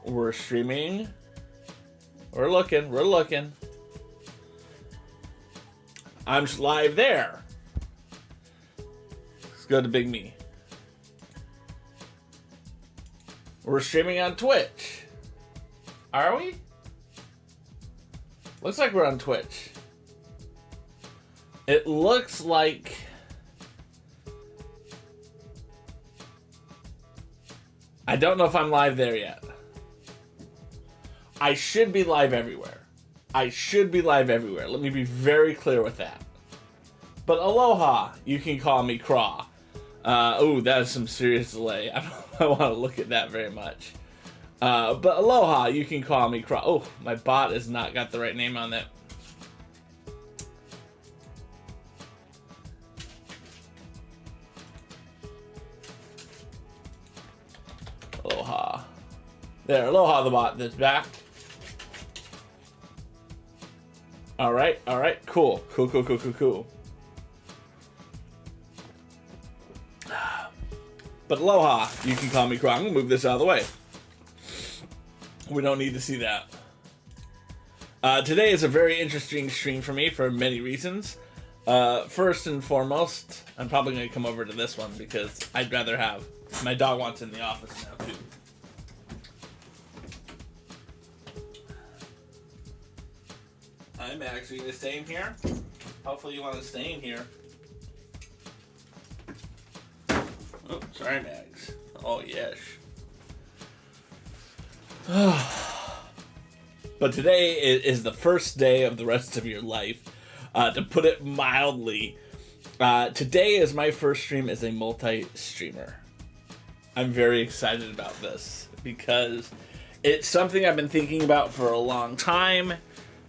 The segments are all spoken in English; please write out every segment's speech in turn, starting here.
We're streaming. We're looking. I'm live there. Let's go to Big Me. We're streaming on Twitch. Are we? Looks like we're on Twitch. It looks like... I don't know if I'm live there yet. I should be live everywhere. Let me be very clear with that. But aloha, you can call me Craw. Oh, that is some serious delay. I don't want to look at that very much. But aloha, you can call me Craw. Oh, my bot has not got the right name on that. Aloha. There, aloha the bot that's back. Alright, cool. But aloha, you can call me Craw. I'm gonna move this out of the way. We don't need to see that. Today is a very interesting stream for me for many reasons. First and foremost, I'm probably gonna come over to this one because I'd rather have... My dog wants in the office now, too. I'm actually going to stay in here. Hopefully you want to stay in here. Oh, sorry, Mags. Oh, yes. But today is the first day of the rest of your life. To put it mildly, today is my first stream as a multi-streamer. I'm very excited about this because it's something I've been thinking about for a long time,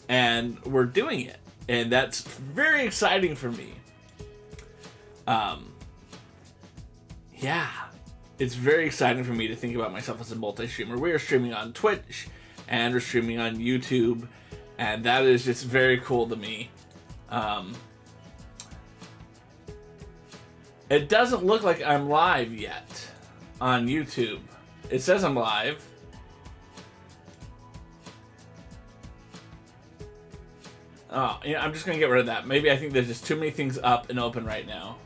and we're doing it, and that's very exciting for me. Yeah, it's very exciting for me to think about myself as a multi-streamer. We are streaming on Twitch, and we're streaming on YouTube, and that is just very cool to me. It doesn't look like I'm live yet on YouTube. It says I'm live. Oh, yeah, I'm just gonna get rid of that. Maybe I think there's just too many things up and open right now.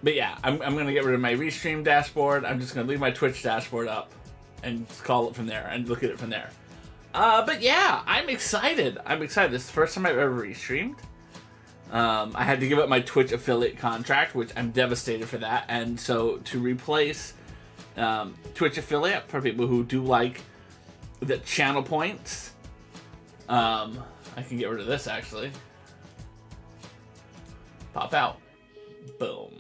But yeah, I'm gonna get rid of my restream dashboard. I'm just gonna leave my Twitch dashboard up and call it from there and look at it from there. But yeah, I'm excited. This is the first time I've ever restreamed. I had to give up my Twitch affiliate contract, which I'm devastated for that. And so to replace Twitch affiliate for people who do like the channel points, I can get rid of this actually. Pop out. Boom.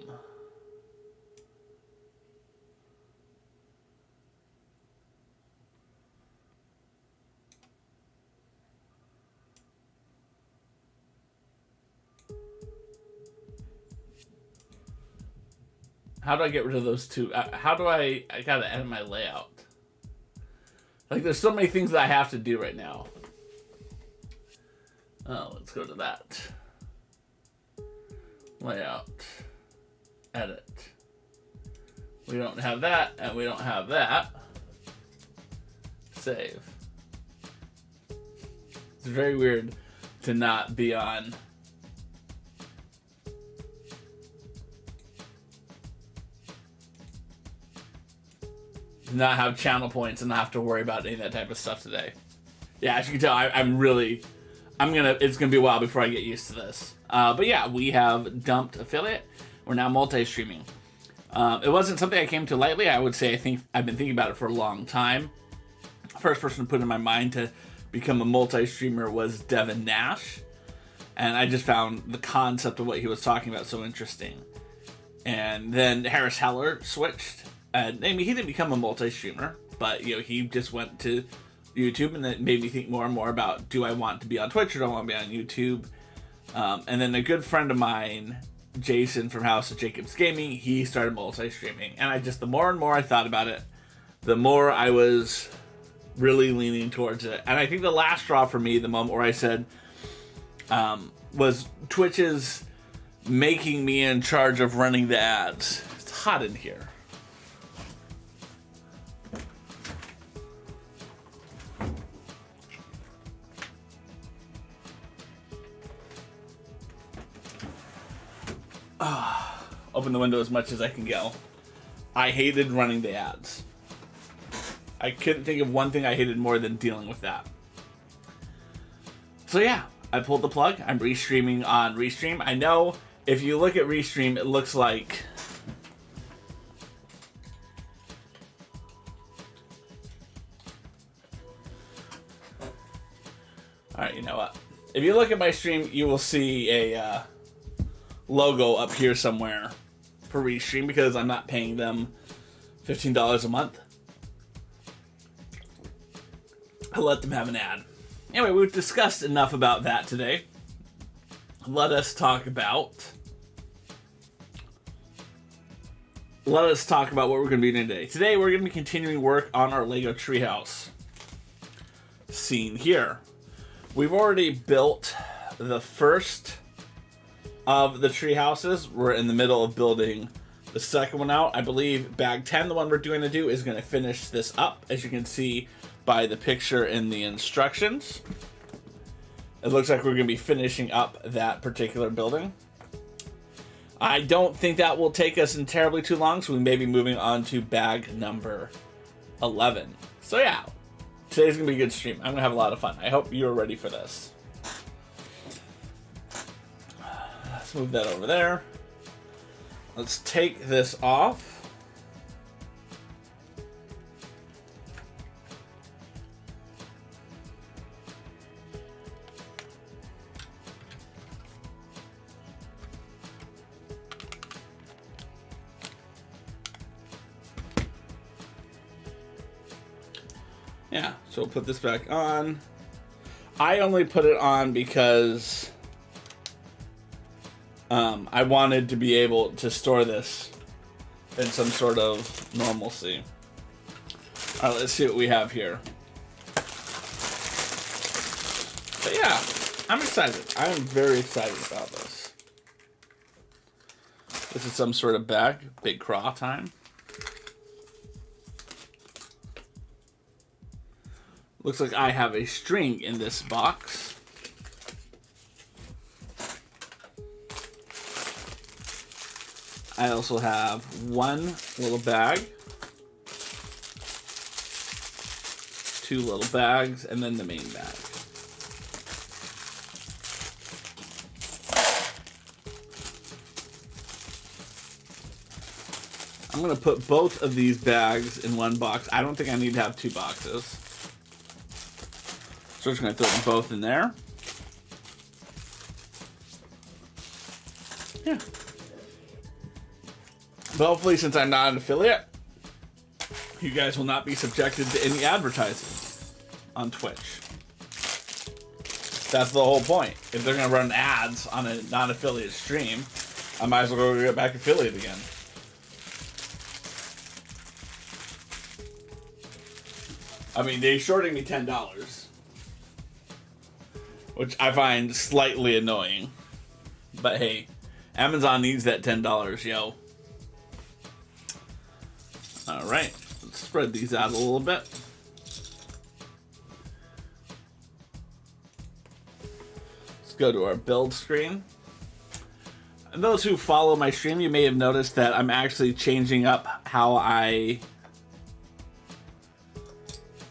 How do I get rid of those two? How do I gotta edit my layout. Like, there's so many things that I have to do right now. Oh, let's go to that. Layout. Edit. We don't have that, and we don't have that. Save. It's very weird to not be on... not have channel points and not have to worry about any of that type of stuff today. Yeah, as you can tell, it's gonna be a while before I get used to this. But yeah, we have dumped affiliate. We're now multi-streaming. It wasn't something I came to lightly. I would say I've been thinking about it for a long time. First person to put in my mind to become a multi-streamer was Devin Nash, and I just found the concept of what he was talking about so interesting. And then Harris Heller switched. I mean, he didn't become a multi-streamer, but he just went to YouTube, and that made me think more and more about, do I want to be on Twitch or do I want to be on YouTube? And then a good friend of mine, Jason from House of Jacobs Gaming, he started multi-streaming, and the more and more I thought about it, the more I was really leaning towards it. And I think the last straw for me, the moment where I said, was Twitch is making me in charge of running the ads. It's hot in here. Open the window as much as I can go. I hated running the ads. I couldn't think of one thing I hated more than dealing with that. So yeah, I pulled the plug. I'm restreaming on Restream. I know if you look at Restream, it looks like... Alright, you know what? If you look at my stream, you will see a logo up here somewhere for Restream because I'm not paying them $15 a month. I let them have an ad. Anyway, we've discussed enough about that today. Let us talk about what we're going to be doing today. Today, we're going to be continuing work on our Lego Treehouse scene here. We've already built the first of the tree houses. We're in the middle of building the second one out. I believe bag 10, the one we're going to do, is going to finish this up, as you can see by the picture in the instructions. It looks like we're going to be finishing up that particular building. I don't think that will take us in terribly too long, so we may be moving on to bag number 11. So yeah, today's going to be a good stream. I'm going to have a lot of fun. I hope you're ready for this. Let's move that over there. Let's take this off. Yeah, so we'll put this back on. I only put it on because I wanted to be able to store this in some sort of normalcy. All right, let's see what we have here. But yeah, I'm excited. I am very excited about this. This is some sort of bag. Big Craw time. Looks like I have a string in this box. I also have one little bag, two little bags, and then the main bag. I'm going to put both of these bags in one box. I don't think I need to have two boxes. So I'm just going to throw them both in there. Yeah. But hopefully, since I'm not an affiliate, you guys will not be subjected to any advertising on Twitch. That's the whole point. If they're going to run ads on a non-affiliate stream, I might as well go get back affiliate again. I mean, they're shorting me $10. Which I find slightly annoying. But hey, Amazon needs that $10, yo. Alright, let's spread these out a little bit. Let's go to our build screen. And those who follow my stream, you may have noticed that I'm actually changing up how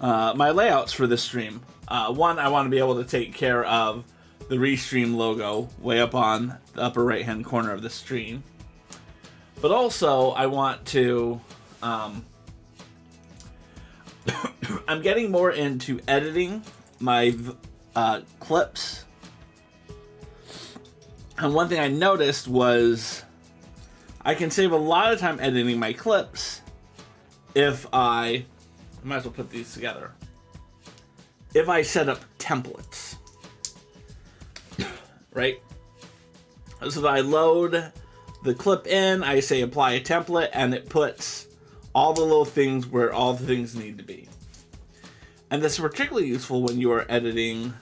my layouts for this stream. One, I want to be able to take care of the Restream logo way up on the upper right hand corner of the screen. But also, I want to... I'm getting more into editing my clips. And one thing I noticed was I can save a lot of time editing my clips if I might as well put these together. If I set up templates, right? So that I load the clip in, I say apply a template, and it puts all the little things where all the things need to be. And this is particularly useful when you are editing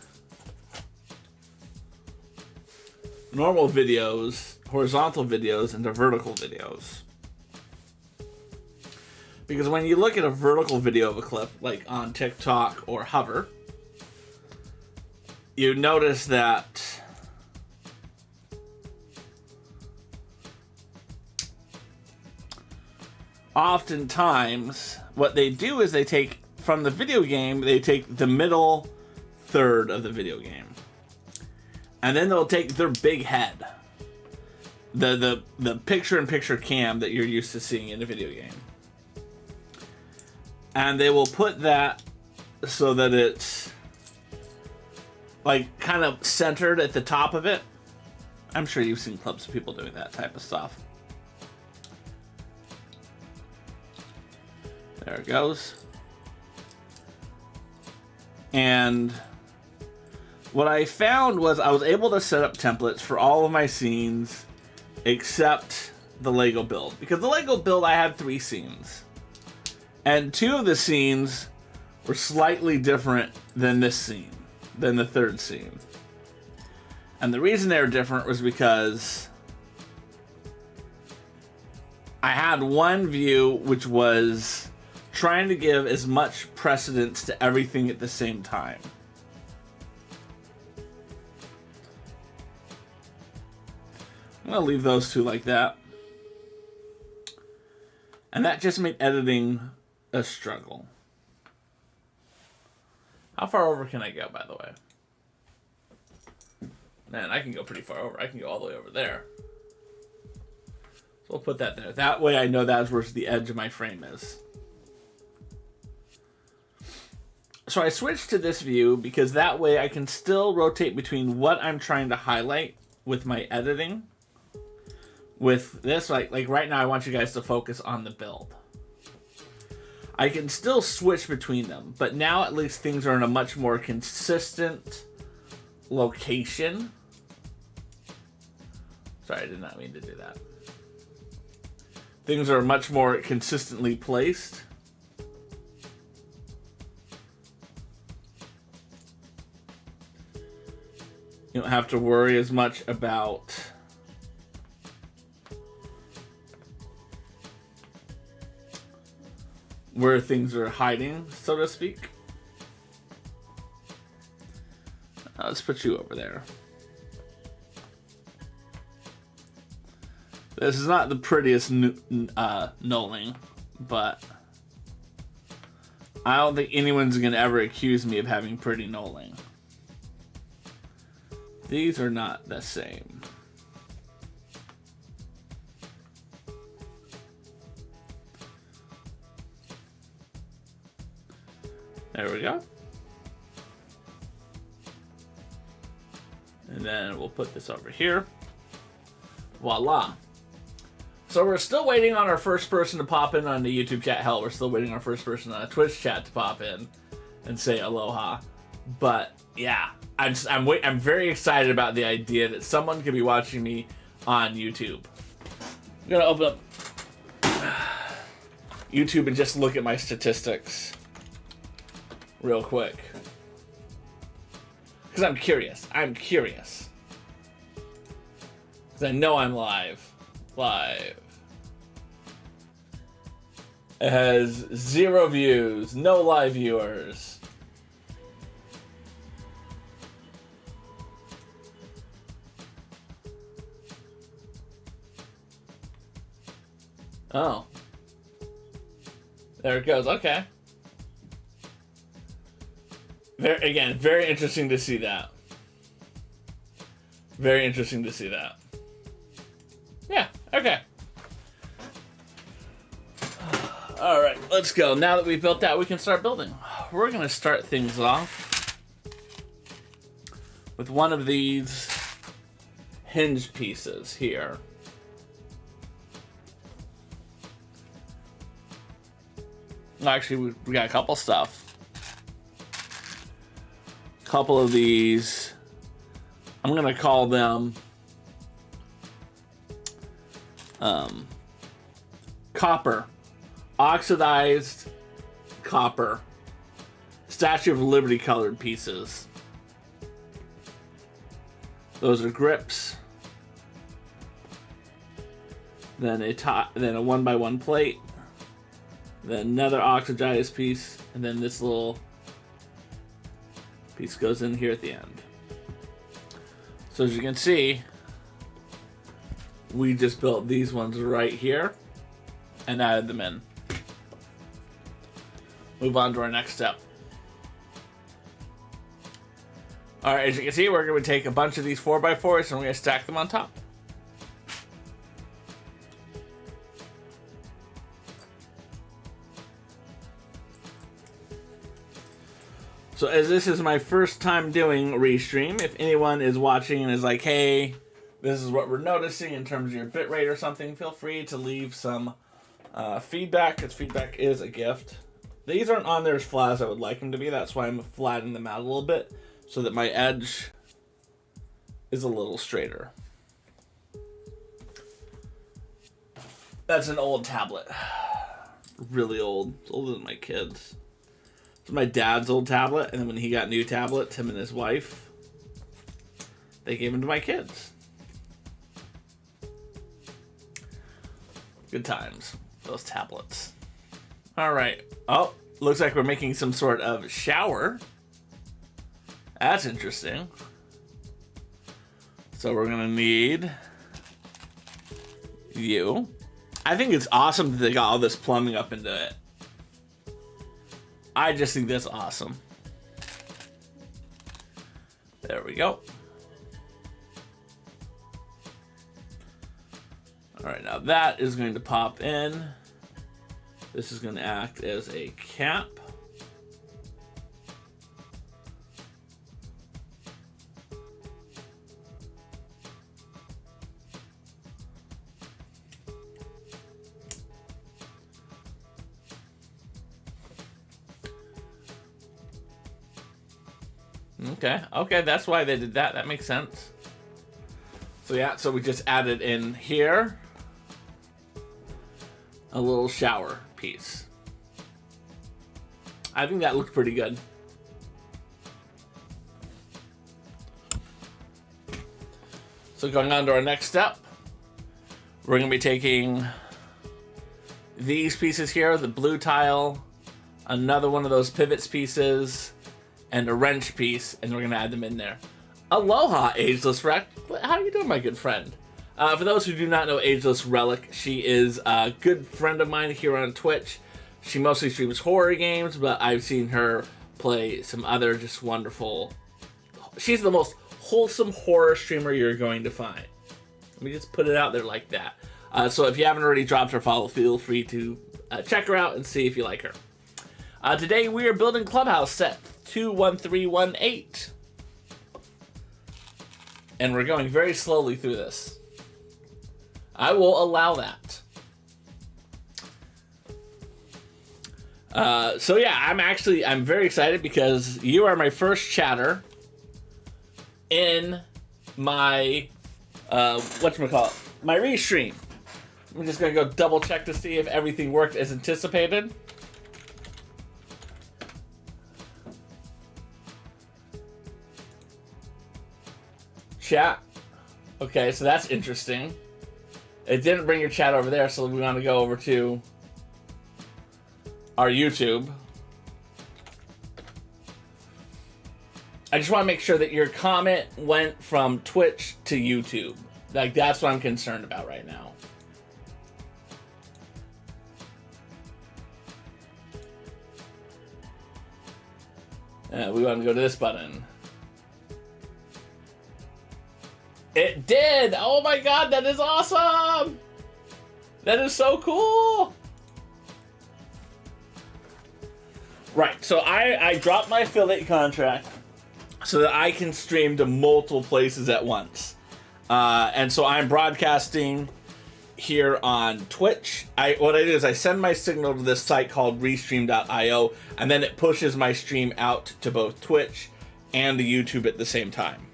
normal videos, horizontal videos, into vertical videos. Because when you look at a vertical video of a clip, like on TikTok or Hover, you notice that oftentimes what they do is they take from the video game, they take the middle third of the video game, and then they'll take their big head, the picture-in-picture cam that you're used to seeing in a video game, and they will put that so that it's like kind of centered at the top of it. I'm sure you've seen clips of people doing that type of stuff. There it goes. And what I found was I was able to set up templates for all of my scenes except the Lego build. Because the Lego build, I had 3 scenes. And 2 of the scenes were slightly different than this scene, than the 3rd scene. And the reason they were different was because I had one view which was trying to give as much precedence to everything at the same time. I'm going to leave those 2 like that. And that just made editing a struggle. How far over can I go, by the way? Man, I can go pretty far over. I can go all the way over there. So we'll put that there. That way I know that's where the edge of my frame is. So I switched to this view because that way I can still rotate between what I'm trying to highlight with my editing. With this, like right now I want you guys to focus on the build. I can still switch between them, but now at least things are in a much more consistent location. Sorry, I did not mean to do that. Things are much more consistently placed. You don't have to worry as much about where things are hiding, so to speak. Let's put you over there. This is not the prettiest knolling, but I don't think anyone's gonna ever accuse me of having pretty knolling. These are not the same. There we go. And then we'll put this over here. Voila. So we're still waiting on our first person to pop in on the YouTube chat. Hell, we're still waiting on our first person on a Twitch chat to pop in and say aloha. But yeah, I'm very excited about the idea that someone could be watching me on YouTube. I'm gonna open up YouTube and just look at my statistics real quick. Because I'm curious. Because I know I'm live. It has 0 views, no live viewers. Oh. There it goes. Okay. Very interesting to see that. Very interesting to see that. Yeah, okay. Alright, let's go. Now that we've built that, we can start building. We're going to start things off with one of these hinge pieces here. Actually, we got a couple stuff. Couple of these. I'm going to call them copper. Oxidized copper. Statue of Liberty colored pieces. Those are grips. Then a 1x1 plate. Then another oxidized piece. And then this little piece goes in here at the end. So as you can see, we just built these ones right here and added them in. move on to our next step. Alright, as you can see, we're going to take a bunch of these 4x4s and we're going to stack them on top. So as this is my first time doing Restream, if anyone is watching and is like, hey, this is what we're noticing in terms of your bitrate or something, feel free to leave some feedback, because feedback is a gift. These aren't on there as flat as I would like them to be. That's why I'm flattening them out a little bit, so that my edge is a little straighter. That's an old tablet. Really old. It's older than my kids. It's my dad's old tablet, and then when he got new tablets, him and his wife, they gave them to my kids. Good times, those tablets. All right. Oh, looks like we're making some sort of shower. That's interesting. So we're gonna need you. I think it's awesome that they got all this plumbing up into it. I just think that's awesome. There we go. All right, now that is going to pop in. This is going to act as a cap. Okay, that's why they did that. That makes sense. So yeah, so we just added in here a little shower piece. I think that looked pretty good. So going on to our next step, we're going to be taking these pieces here, the blue tile, another one of those pivots pieces, and a wrench piece, and we're going to add them in there. Aloha, Ageless Relic. How are you doing, my good friend? For those who do not know Ageless Relic, she is a good friend of mine here on Twitch. She mostly streams horror games, but I've seen her play some other just wonderful... She's the most wholesome horror streamer you're going to find. Let me just put it out there like that. So if you haven't already dropped her follow, feel free to check her out and see if you like her. Today we are building Clubhouse set 21318. And we're going very slowly through this. I will allow that. So yeah, I'm very excited because you are my first chatter in my, whatchamacallit, my restream. I'm just gonna go double check to see if everything worked as anticipated. Chat. Okay, so that's interesting. It didn't bring your chat over there, so we want to go over to our YouTube. I just want to make sure that your comment went from Twitch to YouTube. Like, that's what I'm concerned about right now. We want to go to this button. It did! Oh my god, that is awesome! That is so cool! Right, so I dropped my affiliate contract so that I can stream to multiple places at once. And so I'm broadcasting here on Twitch. What I do is I send my signal to this site called restream.io, and then it pushes my stream out to both Twitch and the YouTube at the same time.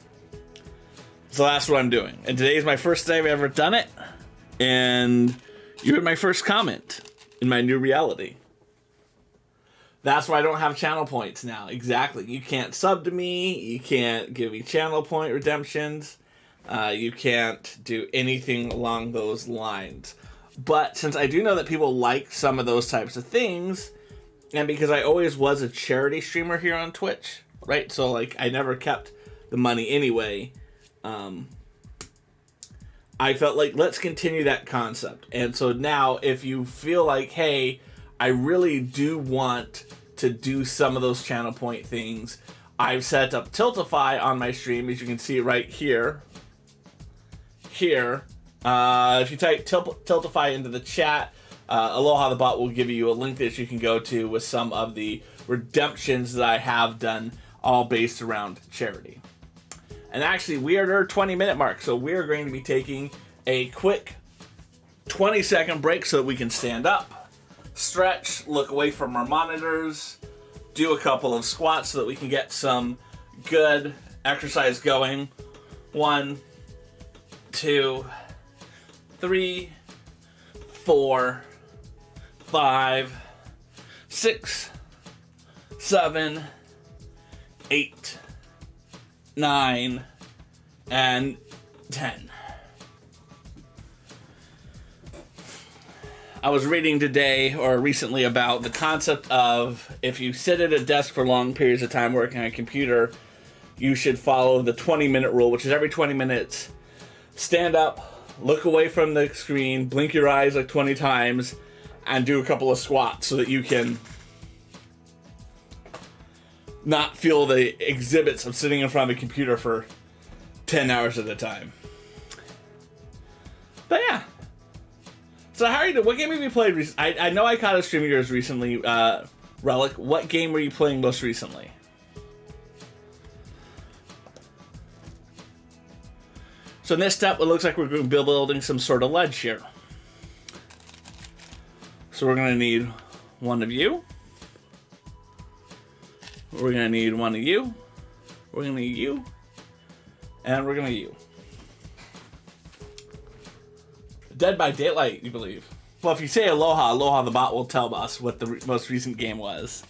So that's what I'm doing. And today is my first day I've ever done it. And you're my first comment in my new reality. That's why I don't have channel points now. Exactly. You can't sub to me. You can't give me channel point redemptions. You can't do anything along those lines. But since I do know that people like some of those types of things, and because I always was a charity streamer here on Twitch, right? So like I never kept the money anyway. I felt like let's continue that concept. And so now if you feel like, hey, I really do want to do some of those channel point things. I've set up Tiltify on my stream, as you can see right here. If you type Tiltify into the chat, Aloha the Bot will give you a link that you can go to with some of the redemptions that I have done, all based around charity. And actually, we are at our 20-minute mark, so we are going to be taking a quick 20-second break so that we can stand up, stretch, look away from our monitors, do a couple of squats so that we can get some good exercise going. 1, 2, 3, 4, 5, 6, 7, 8, 9, and 10. I was reading today or recently about the concept of if you sit at a desk for long periods of time working on a computer, you should follow the 20-minute rule, which is every 20 minutes, stand up, look away from the screen, blink your eyes like 20 times, and do a couple of squats so that you can not feel the exhibits of sitting in front of a computer for 10 hours at a time. But yeah. So how are you doing? What game have you played recently? I know I caught a stream of yours recently, Relic. What game were you playing most recently? So in this step, it looks like we're going to be building some sort of ledge here. So we're going to need one of you. We're going to need one of you. We're going to need you. And we're going to need you. Dead by Daylight, you believe? Well, if you say Aloha, Aloha the Bot will tell us what the most recent game was.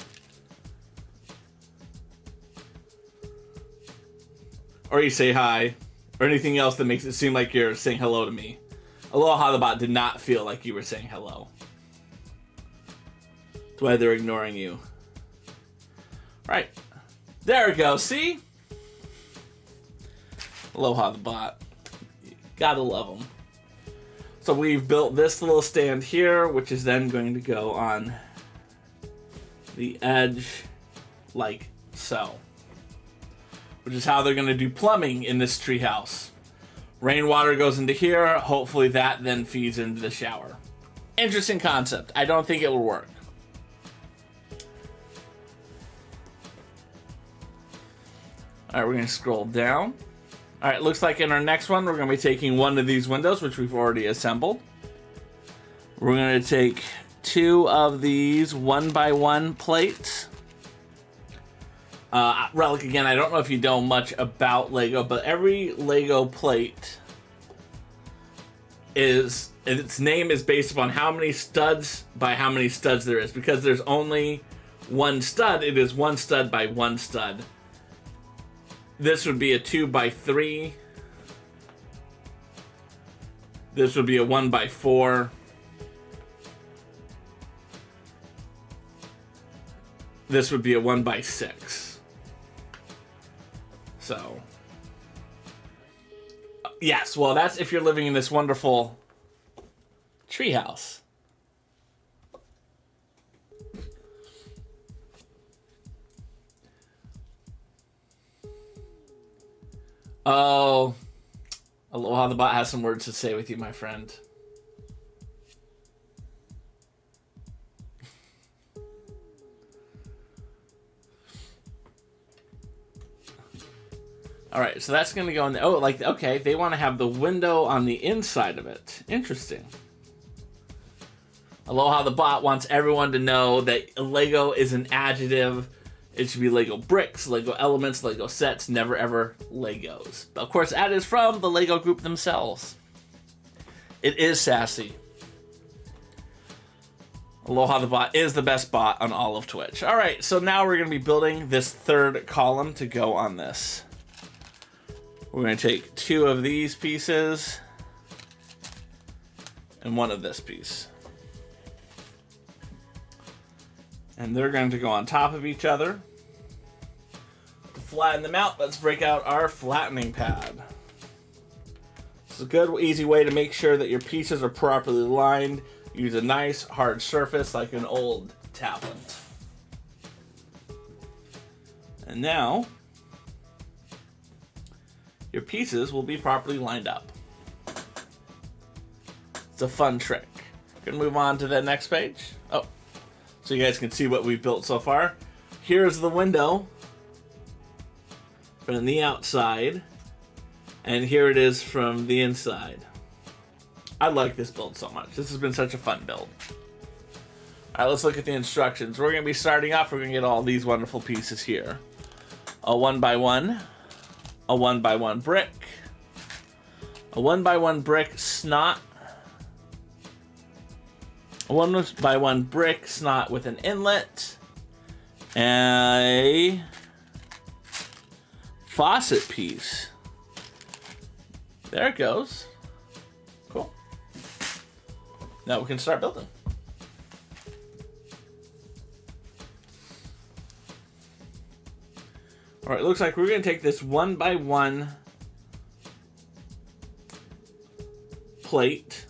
Or you say hi. Or anything else that makes it seem like you're saying hello to me. Aloha the Bot did not feel like you were saying hello. That's why they're ignoring you. Right. There we go, see? Aloha the Bot. Gotta love them. So we've built this little stand here, which is then going to go on the edge like so. Which is how they're going to do plumbing in this treehouse. Rainwater goes into here. Hopefully that then feeds into the shower. Interesting concept. I don't think it will work. Alright, we're going to scroll down. Alright, looks like in our next one, we're going to be taking one of these windows, which we've already assembled. We're going to take 2 of these 1x1 plates. Relic, again, I don't know if you know much about Lego, but every Lego plate is, its name is based upon how many studs by how many studs there is. Because there's only one stud, it is one stud by one stud. This would be a 2x3. This would be a 1x4. This would be a 1x6. So, yes, well, that's if you're living in this wonderful treehouse. Oh, Aloha the Bot has some words to say with you, my friend. Alright, so that's going to go in the... Oh, like, okay, they want to have the window on the inside of it. Interesting. Aloha the Bot wants everyone to know that Lego is an adjective. It should be Lego bricks, Lego elements, Lego sets, never ever Legos. But of course, that is from the Lego group themselves. It is sassy. Aloha the Bot is the best bot on all of Twitch. Alright, so now we're going to be building this third column to go on this. We're going to take 2 of these pieces and 1 of this piece. And they're going to go on top of each other. To flatten them out, let's break out our flattening pad. It's a good, easy way to make sure that your pieces are properly lined. Use a nice, hard surface like an old tablet. And now, your pieces will be properly lined up. It's a fun trick. Gonna move on to the next page. Oh, so you guys can see what we've built so far. Here's the window from the outside, and here it is from the inside. I like this build so much. This has been such a fun build. All right, let's look at the instructions. We're gonna be starting off, we're gonna get all these wonderful pieces here. A 1x1, a 1x1 brick, a 1x1 brick snot, a 1x1 brick snot with an inlet, and a faucet piece. There it goes. Cool. Now we can start building. All right, looks like we're going to take this 1x1 plate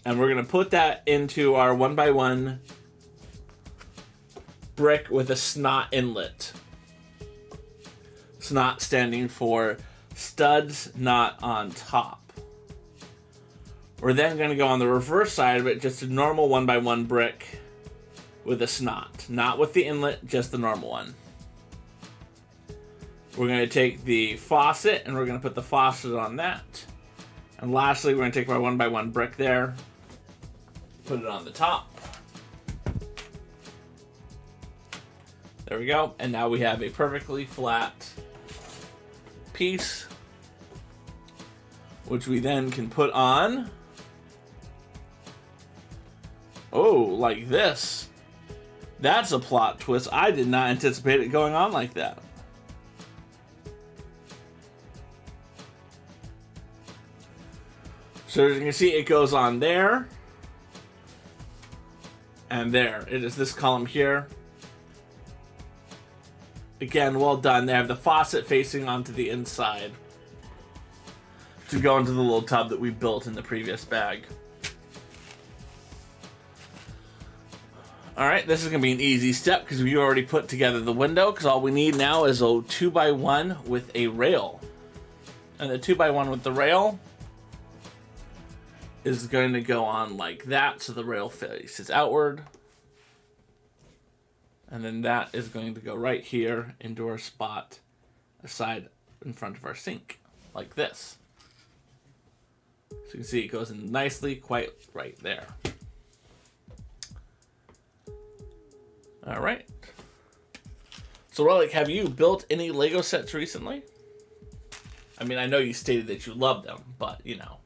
and we're going to put that into our 1x1 brick with a snot inlet. Snot standing for studs not on top. We're then going to go on the reverse side of it, just a normal 1x1 brick with a snot. Not with the inlet, just the normal one. We're going to take the faucet and we're going to put the faucet on that. And lastly, we're going to take our 1x1 brick there, put it on the top. There we go. And now we have a perfectly flat piece, which we then can put on. Oh, like this. That's a plot twist. I did not anticipate it going on like that. So as you can see, it goes on there. And there. It is this column here. Again, well done. They have the faucet facing onto the inside to go into the little tub that we built in the previous bag. Alright, this is going to be an easy step because we already put together the window, because all we need now is a 2x1 with a rail. And the 2x1 with the rail is going to go on like that, so the rail faces outward. And then that is going to go right here into our spot aside in front of our sink, like this. So you can see it goes in nicely, quite right there. All right. So Relic, have you built any Lego sets recently? I mean, I know you stated that you love them, but you know.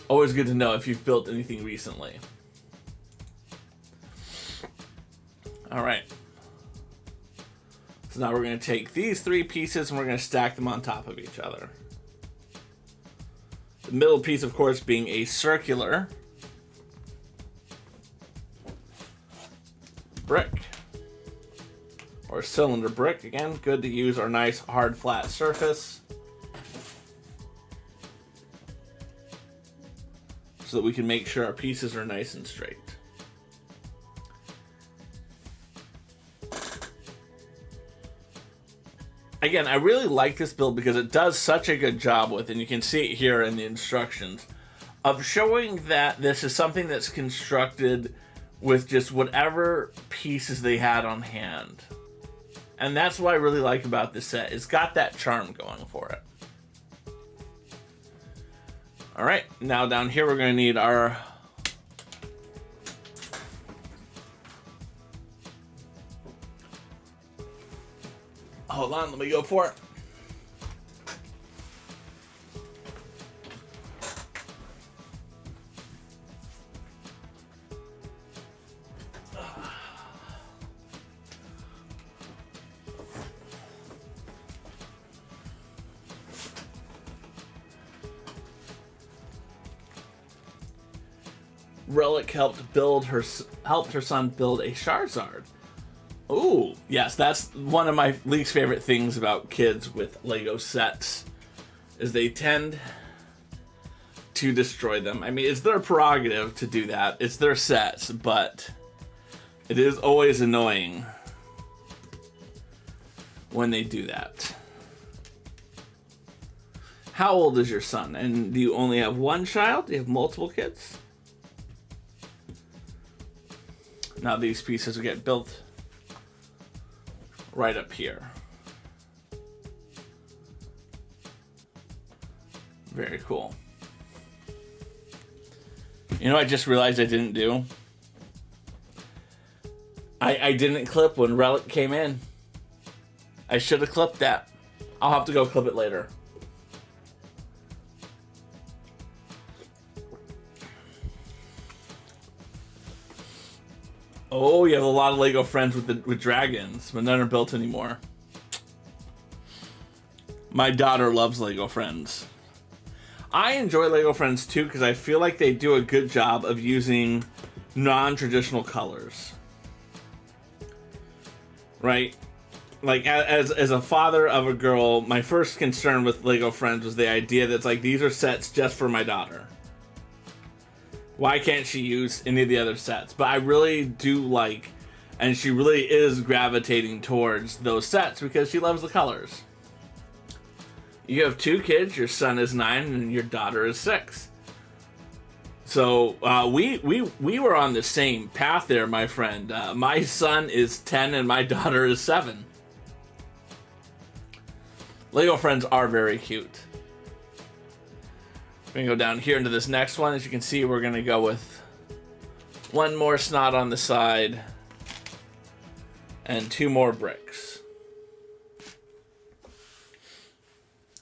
Always good to know if you've built anything recently. All right. So now we're going to take these three pieces and we're going to stack them on top of each other. The middle piece, of course, being a circular brick or cylinder brick. Again, good to use our nice hard flat surface so that we can make sure our pieces are nice and straight. Again, I really like this build because it does such a good job with, and you can see it here in the instructions, of showing that this is something that's constructed with just whatever pieces they had on hand. And that's what I really like about this set. It's got that charm going for it. All right, now down here we're going to need our hold on, let me go for it. Relic helped her son build a Charizard. Ooh, yes, that's one of my least favorite things about kids with Lego sets, is they tend to destroy them. I mean, it's their prerogative to do that. It's their sets, but it is always annoying when they do that. How old is your son? And do you only have one child? Do you have multiple kids? Now these pieces will get built right up here. Very cool. You know, I just realized I didn't do. I didn't clip when Relic came in. I should have clipped that. I'll have to go clip it later. Oh, you have a lot of Lego friends with dragons, but none are built anymore. My daughter loves Lego Friends. I enjoy Lego Friends too because I feel like they do a good job of using non-traditional colors. Right? Like, as a father of a girl, my first concern with Lego Friends was the idea that it's like, these are sets just for my daughter. Why can't she use any of the other sets? But I really do like, and she really is gravitating towards those sets because she loves the colors. You have 2 kids, your son is 9 and your daughter is 6. So we were on the same path there, my friend. My son is 10 and my daughter is 7. Lego Friends are very cute. We're going to go down here into this next one. As you can see, we're going to go with 1 more snot on the side and 2 more bricks.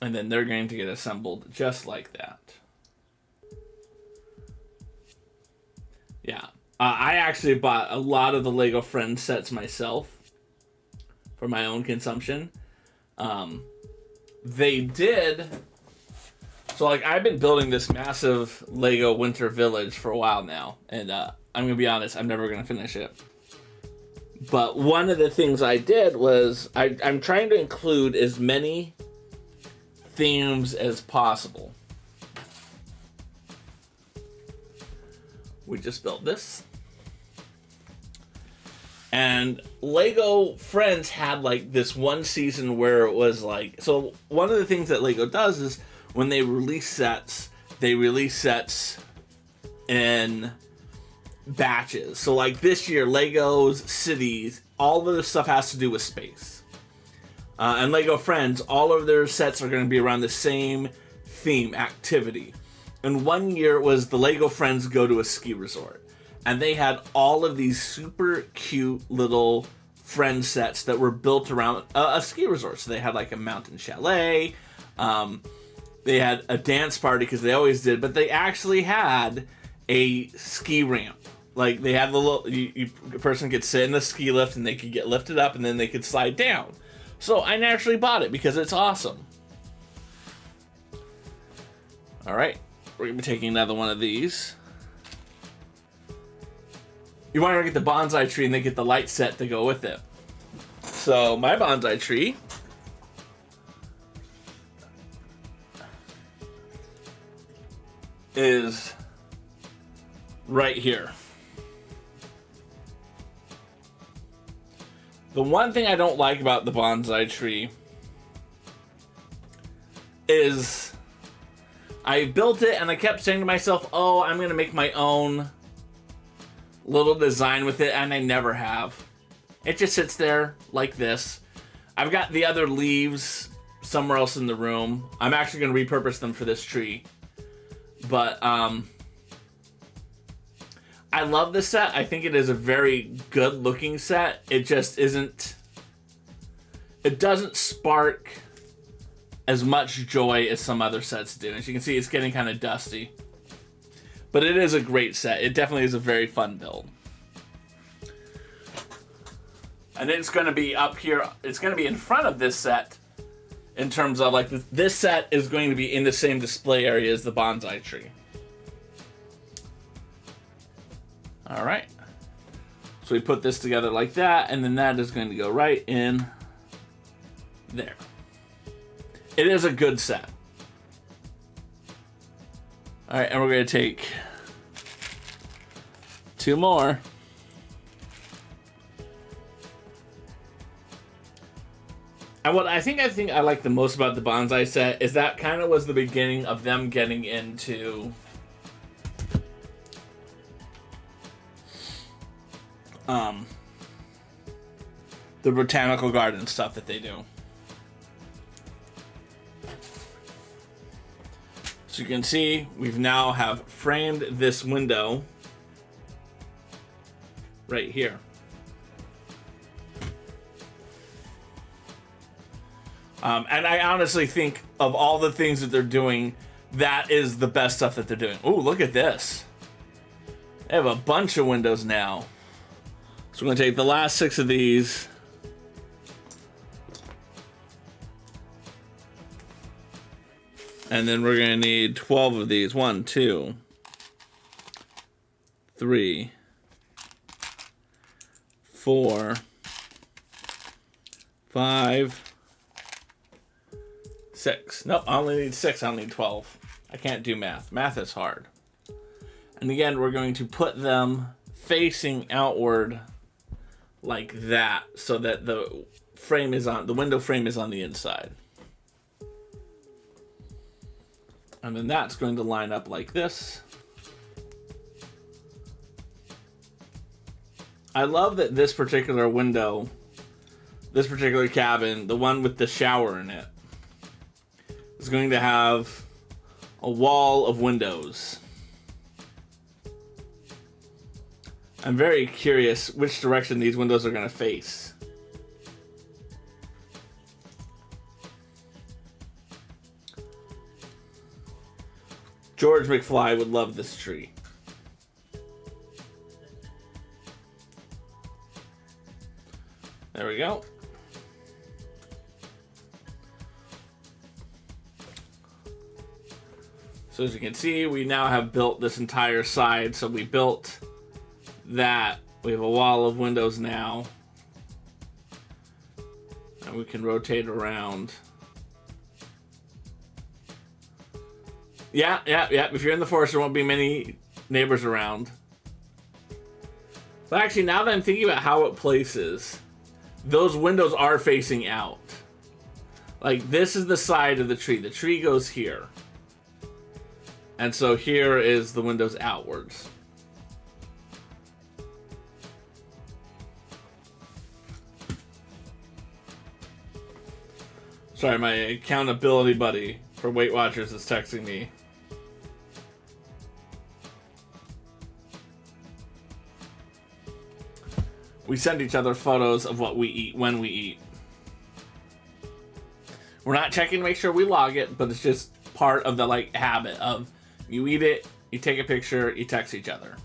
And then they're going to get assembled just like that. Yeah. I actually bought a lot of the Lego Friends sets myself for my own consumption. They did... So, like, I've been building this massive Lego Winter Village for a while now. And I'm going to be honest, I'm never going to finish it. But one of the things I did was I'm trying to include as many themes as possible. We just built this. And Lego Friends had, like, this one season where it was like... So, one of the things that Lego does is when they release sets in batches. So, like, this year, Lego's cities, all of this stuff has to do with space. And Lego Friends, all of their sets are going to be around the same theme, activity. And one year it was the Lego Friends go to a ski resort. And they had all of these super cute little friend sets that were built around a ski resort. So they had like a mountain chalet. They had a dance party because they always did. But they actually had a ski ramp. Like they had the little, a person could sit in the ski lift and they could get lifted up and then they could slide down. So I naturally bought it because it's awesome. All right, we're gonna be taking another one of these. You want to get the bonsai tree and then get the light set to go with it. So my bonsai tree is right here. The one thing I don't like about the bonsai tree is I built it and I kept saying to myself, oh, I'm going to make my own little design with it, and I never have. It just sits there like this. I've got the other leaves somewhere else in the room. I'm actually going to repurpose them for this tree. But, I love this set. I think it is a very good looking set. It just isn't... It doesn't spark as much joy as some other sets do. As you can see, it's getting kind of dusty. But it is a great set. It definitely is a very fun build. And it's going to be up here. It's going to be in front of this set. In terms of, like, this set is going to be in the same display area as the bonsai tree. Alright. So we put this together like that, and then that is going to go right in there. It is a good set. All right, and we're gonna take 2 more. And what I think I like the most about the bonsai set is that kind of was the beginning of them getting into the botanical garden stuff that they do. So you can see we've now have framed this window right here. And I honestly think of all the things that they're doing, that is the best stuff that they're doing. Ooh, look at this. They have a bunch of windows now. So we're going to take the last 6 of these. And then we're going to need 12 of these. 1, 2, 3, 4, 5, 6. Nope, I only need 6. I don't need 12. I can't do math. Math is hard. And again, we're going to put them facing outward like that so that the window frame is on the inside. And then that's going to line up like this. I love that this particular window, this particular cabin, the one with the shower in it, is going to have a wall of windows. I'm very curious which direction these windows are going to face. George McFly would love this tree. There we go. So as you can see, we now have built this entire side. So we built that. We have a wall of windows now. And we can rotate around. Yeah. If you're in the forest, there won't be many neighbors around. But actually, now that I'm thinking about how it places, those windows are facing out. Like, this is the side of the tree. The tree goes here. And so here is the windows outwards. Sorry, my accountability buddy for Weight Watchers is texting me. We send each other photos of what we eat when we eat. We're not checking to make sure we log it, but it's just part of the habit of you eat it, you take a picture, you text each other.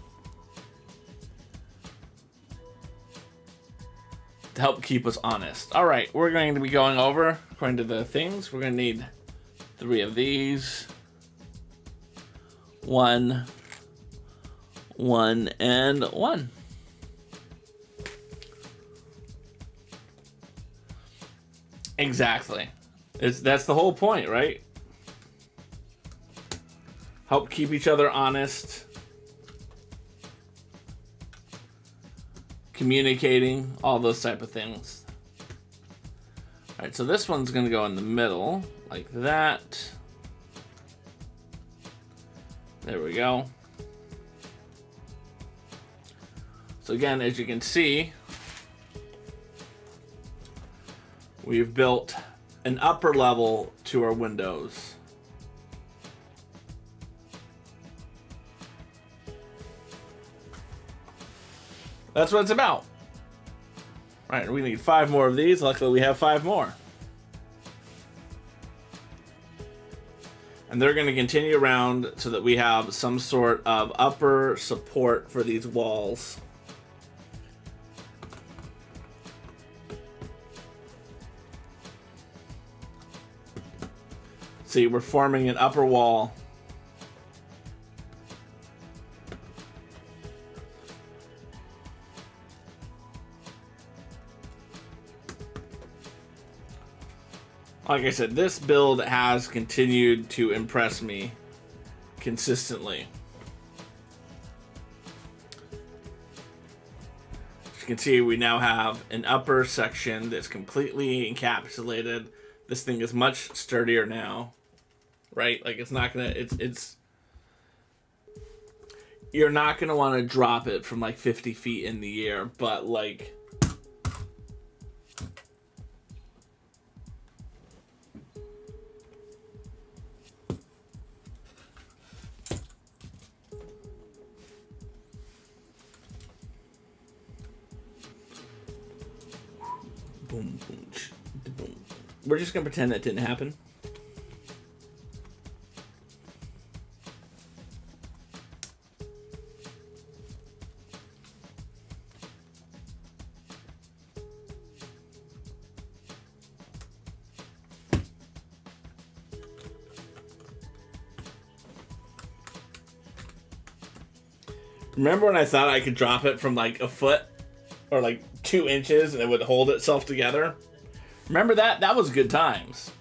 To help keep us honest. All right, we're going to be going over, according to the things, we're going to need 3 of these. 1, 1, and 1. Exactly. That's the whole point, right? Help keep each other honest. Communicating, all those type of things. All right, so this one's going to go in the middle, like that. There we go. So again, as you can see, we've built an upper level to our windows. That's what it's about. All right, we need 5 more of these. Luckily, we have 5 more. And they're going to continue around so that we have some sort of upper support for these walls. See, we're forming an upper wall. Like I said, this build has continued to impress me consistently. As you can see, we now have an upper section that's completely encapsulated. This thing is much sturdier now, right? Like, it's not gonna, it's you're not gonna want to drop it from like 50 feet in the air, but like, boom, boom, boom. We're just gonna pretend that didn't happen. Remember when I thought I could drop it from like a foot or like 2 inches and it would hold itself together? Remember that? That was good times.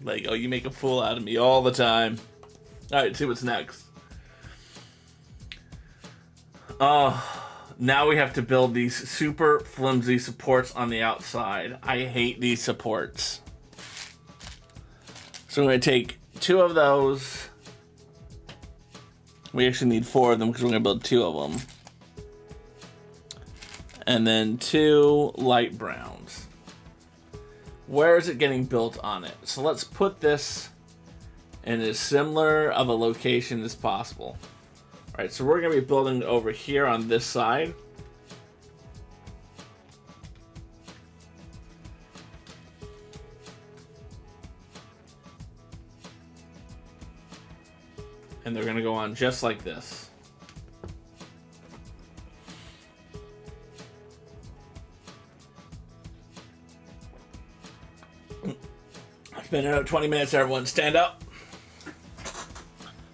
Like, oh, you make a fool out of me all the time. Alright, see what's next. Oh, now we have to build these super flimsy supports on the outside. I hate these supports. So I'm going to take 2 of those. We actually need 4 of them because we're going to build 2 of them. And then 2 light browns. Where is it getting built on it? So let's put this in as similar of a location as possible. All right, so we're going to be building over here on this side. And they're going to go on just like this. It's been about 20 minutes, everyone. Stand up.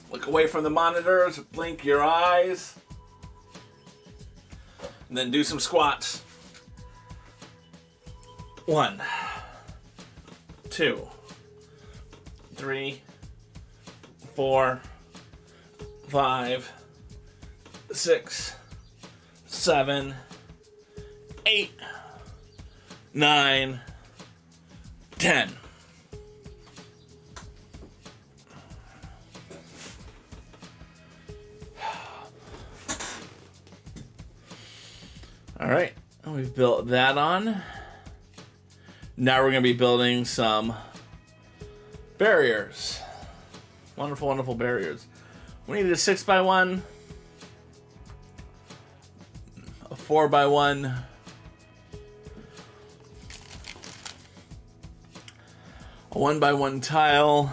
Look away from the monitors. Blink your eyes. And then do some squats. 1, 2, 3, 4, 5, 6, 7, 8, 9, 10. All right, we've built that on. Now we're going to be building some barriers. Wonderful, wonderful barriers. We need a 6x1, a 4x1, a 1x1 tile,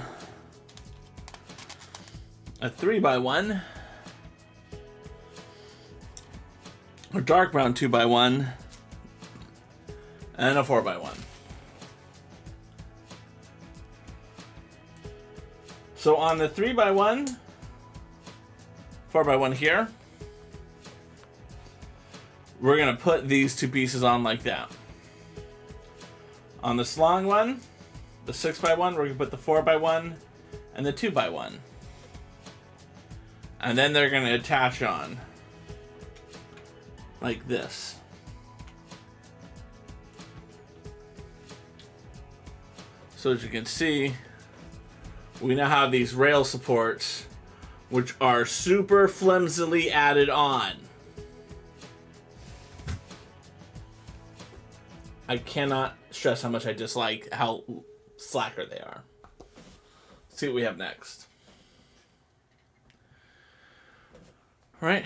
a 3x1, a dark brown 2x1, and a 4x1. So on the 3x1, 4x1 here, we're going to put these 2 pieces on like that. On this long one, the 6x1, we're going to put the 4x1 and the 2x1. And then they're going to attach on like this. So as you can see, we now have these rail supports, which are super flimsily added on. I cannot stress how much I dislike how slacker they are. Let's see what we have next. All right,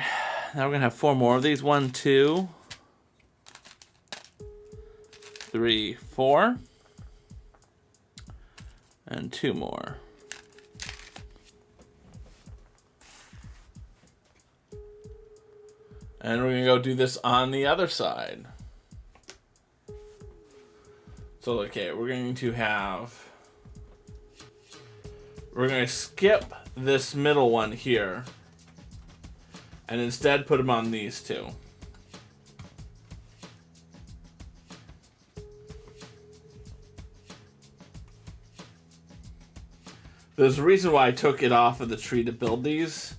now we're gonna have 4 more of these. 1, 2, 3, 4, and 2 more. And we're going to go do this on the other side. So, okay, we're going to skip this middle one here. And instead put them on these 2. There's a reason why I took it off of the tree to build these.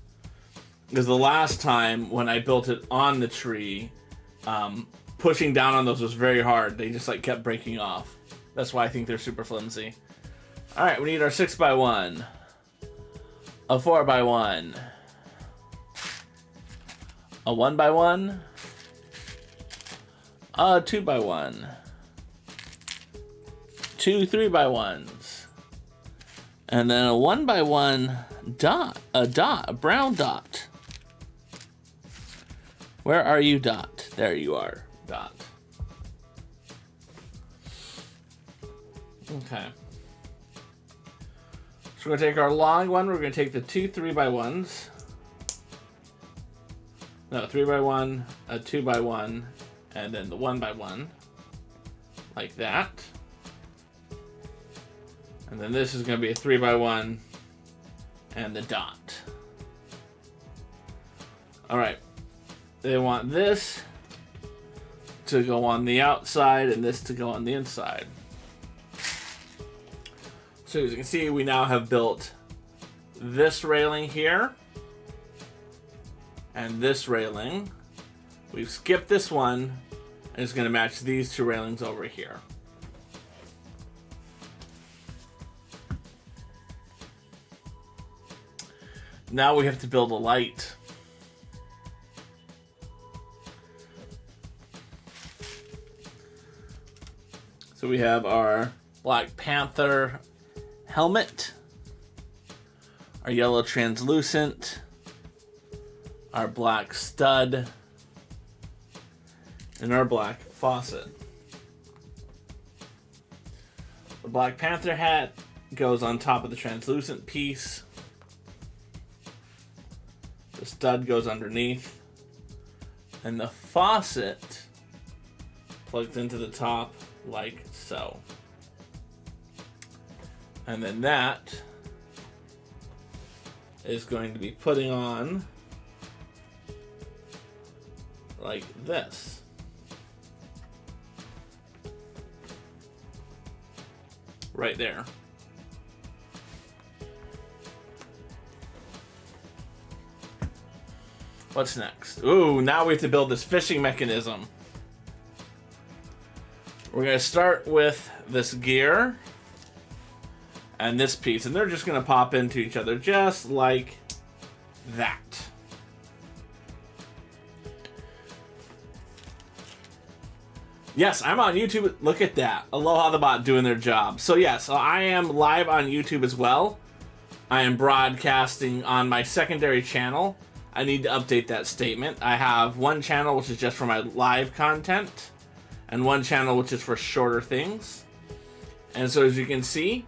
Because the last time when I built it on the tree, pushing down on those was very hard. They just like kept breaking off. That's why I think they're super flimsy. All right, we need our 6x1, a 4x1, a 1x1, a 2x1, two 3x1s, and then a 1x1 dot, a brown dot. Where are you, dot? There you are, dot. Okay. So we're going to take our long one. We're going to take the two 3x1s. No, 3x1, a 2x1, and then the 1x1. Like that. And then this is going to be a 3x1 and the dot. Alright. They want this to go on the outside and this to go on the inside. So as you can see, we now have built this railing here and this railing. We've skipped this one and it's going to match these two railings over here. Now we have to build a light. So we have our Black Panther helmet, our yellow translucent, our black stud, and our black faucet. The Black Panther hat goes on top of the translucent piece. The stud goes underneath. And the faucet plugs into the top like so. And then that is going to be putting on like this. Right there. What's next? Ooh, now we have to build this fishing mechanism. We're going to start with this gear and this piece, and they're just going to pop into each other just like that. Yes, I'm on YouTube. Look at that. Aloha the bot doing their job. So yes, I am live on YouTube as well. I am broadcasting on my secondary channel. I need to update that statement. I have one channel which is just for my live content, and one channel which is for shorter things. And so as you can see,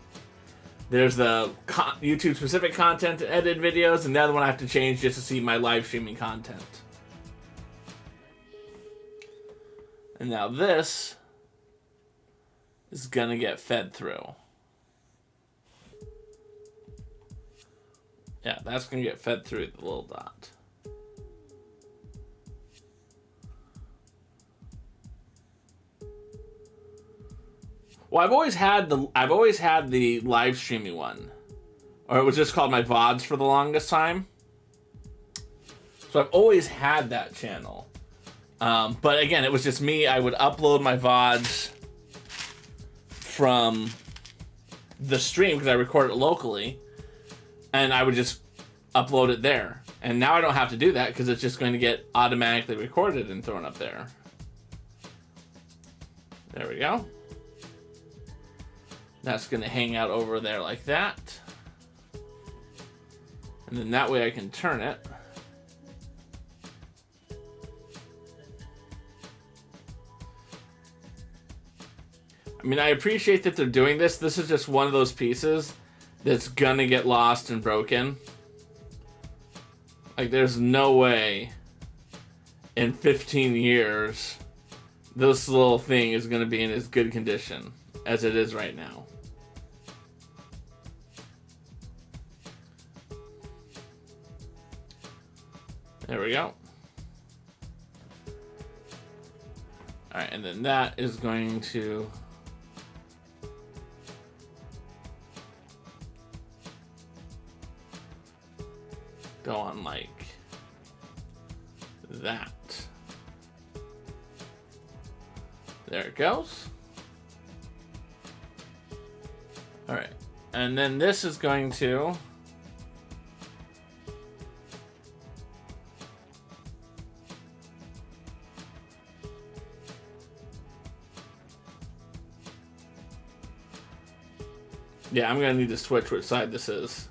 there's the YouTube specific content to edit videos, and the other one I have to change just to see my live streaming content. And now this is gonna get fed through. Yeah, that's gonna get fed through the little dot. Well, I've always had the live streaming one, or it was just called my VODs for the longest time. So I've always had that channel, but again, it was just me. I would upload my VODs from the stream because I record it locally, and I would just upload it there. And now I don't have to do that because it's just going to get automatically recorded and thrown up there. There we go. That's going to hang out over there like that. And then that way I can turn it. I mean, I appreciate that they're doing this. This is just one of those pieces that's going to get lost and broken. Like, there's no way in 15 years this little thing is going to be in as good condition as it is right now. There we go. Alright, and then that is going to go on like that. There it goes. All right, and then this is going to yeah, I'm gonna need to switch which side this is.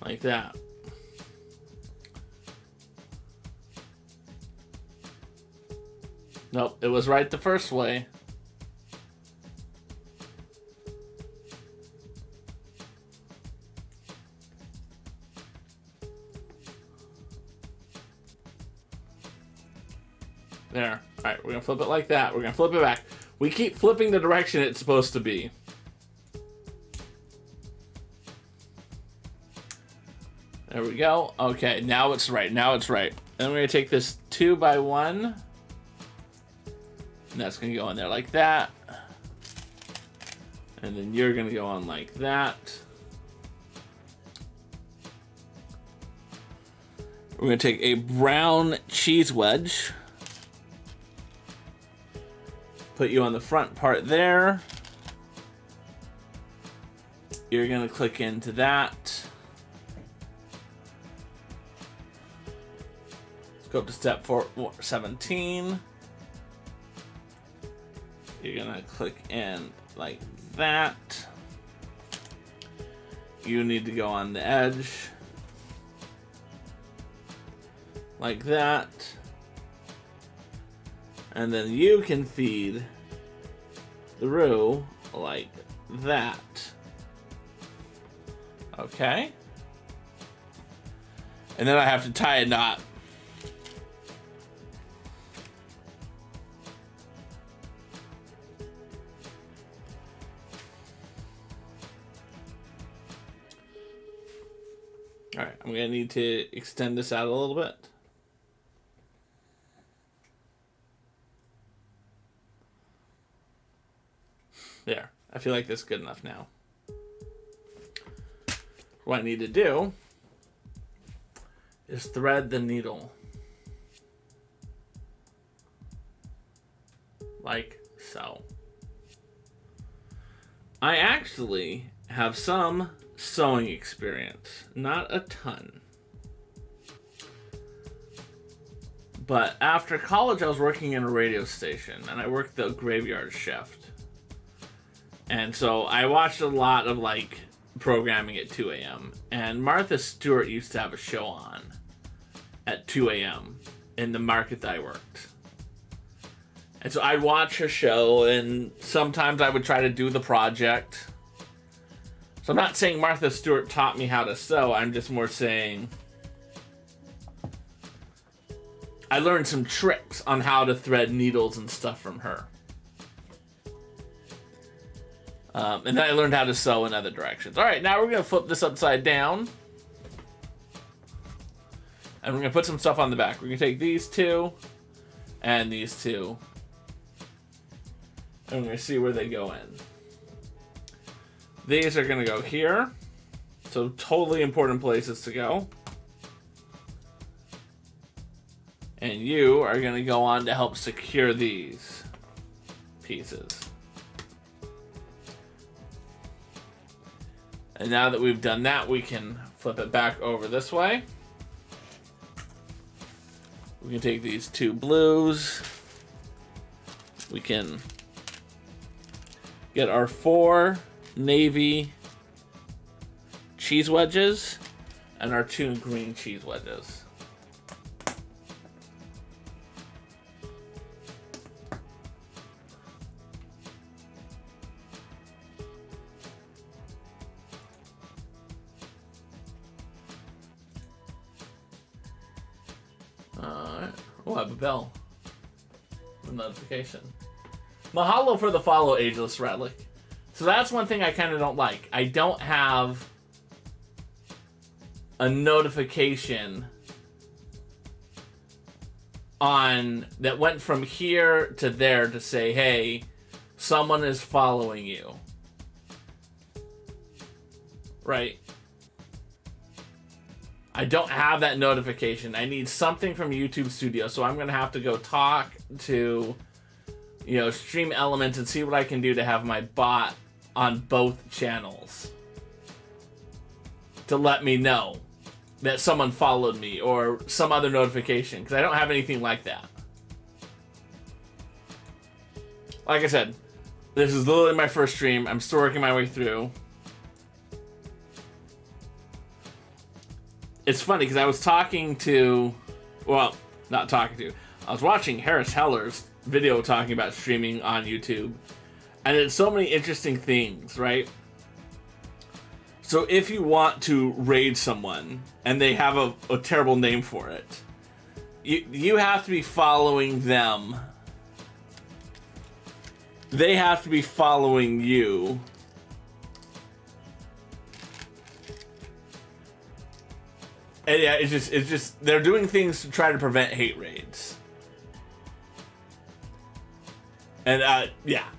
Like that. Nope, it was right the first way. There. Alright, we're gonna flip it like that. We're gonna flip it back. We keep flipping the direction it's supposed to be. There we go. Okay, now it's right. Now it's right. And we're gonna take this 2x1. And that's gonna go in there like that. And then you're gonna go on like that. We're gonna take a brown cheese wedge. Put you on the front part there. You're gonna click into that. Let's go up to step 17. You're gonna click in like that. You need to go on the edge. Like that. And then you can feed through like that. Okay. And then I have to tie a knot. All right, I'm gonna need to extend this out a little bit. There, I feel like that's good enough now. What I need to do is thread the needle. Like so. I actually have some sewing experience, not a ton. But after college, I was working in a radio station, and I worked the graveyard shift. And so I watched a lot of like programming at 2 a.m. And Martha Stewart used to have a show on at 2 a.m. in the market that I worked. And so I'd watch her show, and sometimes I would try to do the project. So I'm not saying Martha Stewart taught me how to sew, I'm just more saying I learned some tricks on how to thread needles and stuff from her. And then I learned how to sew in other directions. All right, now we're going to flip this upside down. And we're going to put some stuff on the back. We're going to take these two and these two. And we're going to see where they go in. These are going to go here. So totally important places to go. And you are going to go on to help secure these pieces. And now that we've done that, we can flip it back over this way. We can take these two blues. We can get our 4 navy cheese wedges and our 2 green cheese wedges. Oh, I have a bell. A notification. Mahalo for the follow, Ageless Relic. So that's one thing I kind of don't like. I don't have a notification on that went from here to there to say, hey, someone is following you. Right? I don't have that notification. I need something from YouTube Studio, so I'm going to have to go talk to, Stream Elements and see what I can do to have my bot on both channels to let me know that someone followed me or some other notification, because I don't have anything like that. Like I said, this is literally my first stream. I'm still working my way through. It's funny because I was I was watching Harris Heller's video talking about streaming on YouTube, and it's so many interesting things, right? So if you want to raid someone and they have a terrible name for it, you have to be following them. They have to be following you. And yeah, it's just they're doing things to try to prevent hate raids. And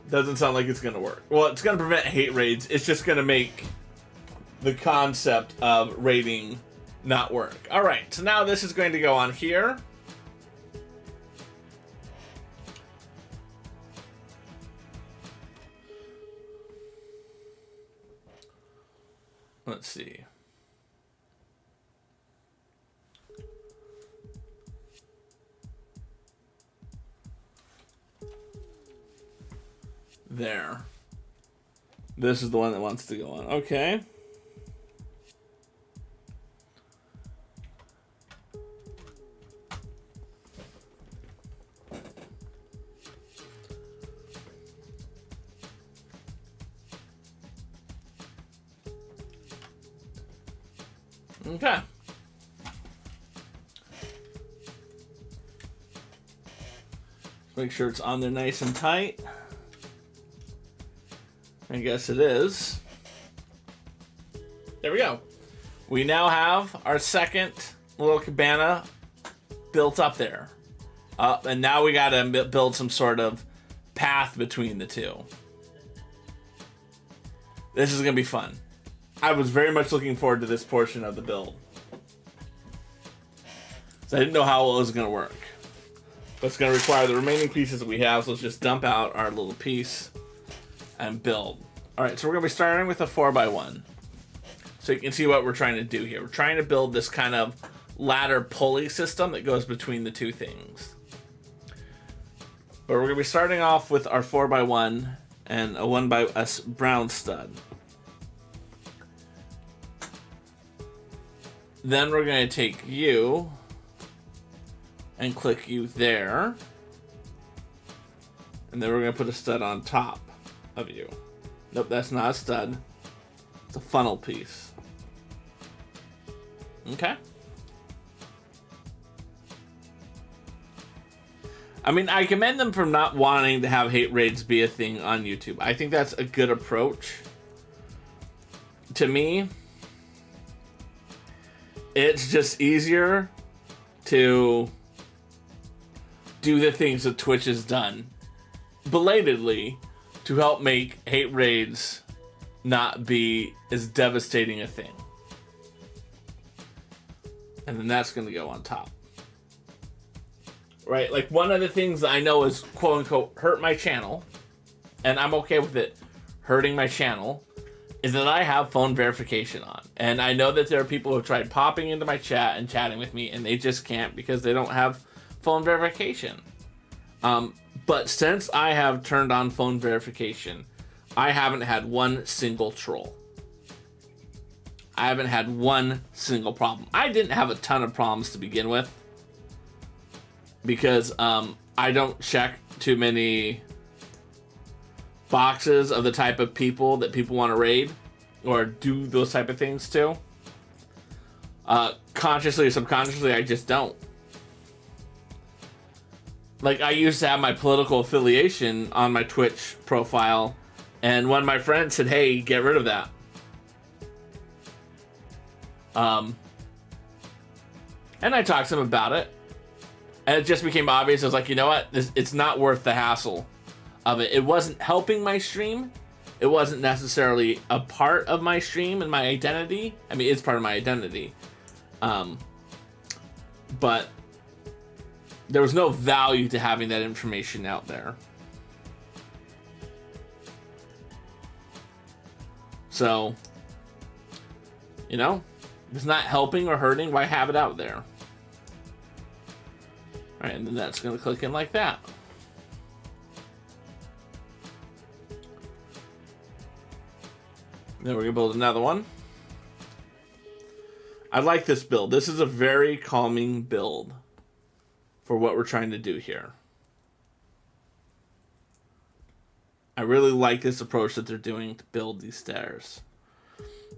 doesn't sound like it's gonna work. Well, it's gonna prevent hate raids. It's just gonna make the concept of raiding not work. All right, so now this is going to go on here. Let's see. There. This is the one that wants to go on. Okay. Okay. Make sure it's on there nice and tight. I guess it is. There we go. We now have our second little cabana built up there. And now we gotta build some sort of path between the two. This is gonna be fun. I was very much looking forward to this portion of the build. So I didn't know how well it was gonna work. But it's gonna require the remaining pieces that we have, so let's just dump out our little piece and build. Alright, so we're going to be starting with a 4x1. So you can see what we're trying to do here. We're trying to build this kind of ladder pulley system that goes between the two things. But we're going to be starting off with our 4x1 and a 1x brown stud. Then we're going to take you and click you there. And then we're going to put a stud on top of you. Nope, that's not a stud. It's a funnel piece. Okay. I mean, I commend them for not wanting to have hate raids be a thing on YouTube. I think that's a good approach. To me, it's just easier to do the things that Twitch has done belatedly to help make hate raids not be as devastating a thing. And then that's going to go on top. Right? Like, one of the things that I know is, quote unquote, hurt my channel, and I'm okay with it hurting my channel, is that I have phone verification on. And I know that there are people who have tried popping into my chat and chatting with me, and they just can't because they don't have phone verification. But since I have turned on phone verification, I haven't had one single troll. I haven't had one single problem. I didn't have a ton of problems to begin with because I don't check too many boxes of the type of people that people want to raid or do those type of things to. Consciously or subconsciously, I just don't. Like, I used to have my political affiliation on my Twitch profile, and one of my friends said, hey, get rid of that. And I talked to him about it. And it just became obvious. I was like, you know what? It's not worth the hassle of it. It wasn't helping my stream. It wasn't necessarily a part of my stream and my identity. I mean, it's part of my identity. But there was no value to having that information out there. So, you know, if it's not helping or hurting, why have it out there? All right, and then that's going to click in like that. Then we're going to build another one. I like this build. This is a very calming build for what we're trying to do here. I really like this approach that they're doing to build these stairs.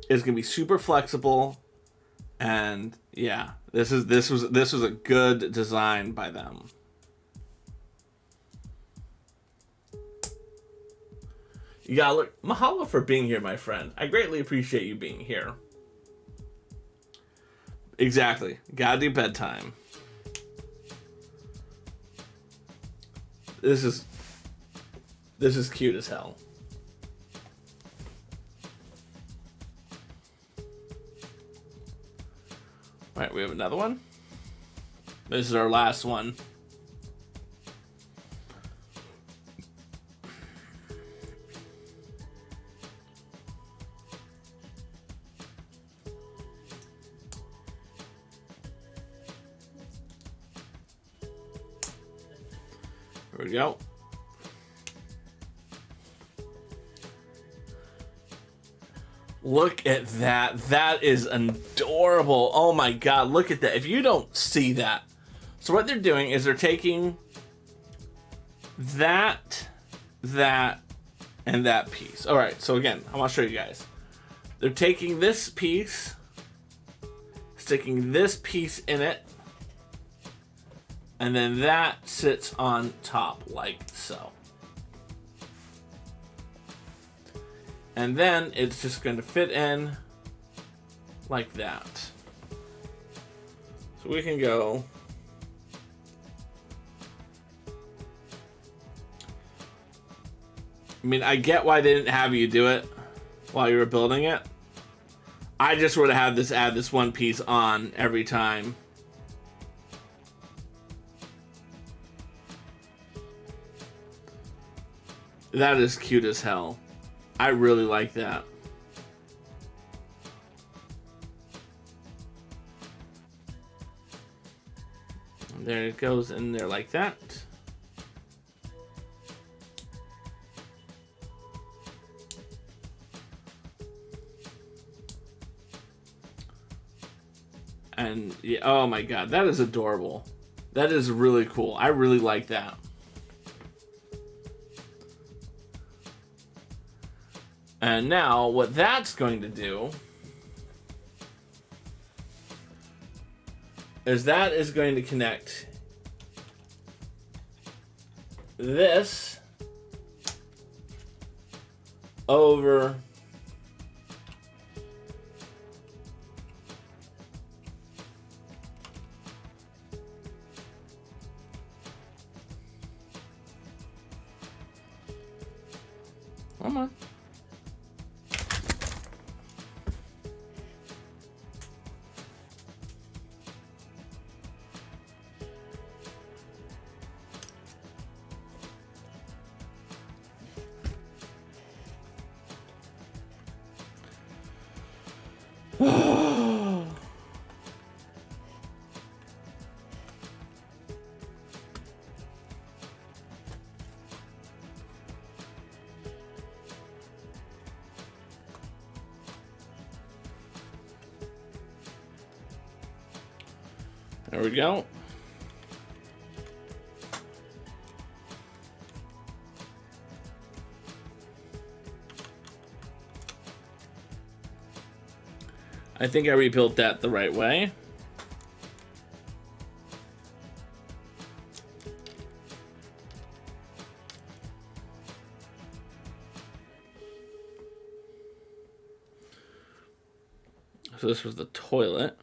It's going to be super flexible. And yeah, this was a good design by them. You gotta look. Mahalo for being here, my friend. I greatly appreciate you being here. Exactly. Gotta do bedtime. This is cute as hell. All right, we have another one. This is our last one. Here we go. Look at that. That is adorable. Oh my god, look at that. If you don't see that. So what they're doing is they're taking that, and that piece. Alright, so again, I want to show you guys. They're taking this piece, sticking this piece in it, and then that sits on top like so. And then it's just going to fit in like that. So we can go. I mean, I get why they didn't have you do it while you were building it. I just would have had this add this one piece on every time. That is cute as hell. I really like that. And there it goes in there like that. And yeah, oh my god, that is adorable. That is really cool. I really like that. And now what that's going to do is that is going to connect this over come on. There we go. I think I rebuilt that the right way. So this was the toilet.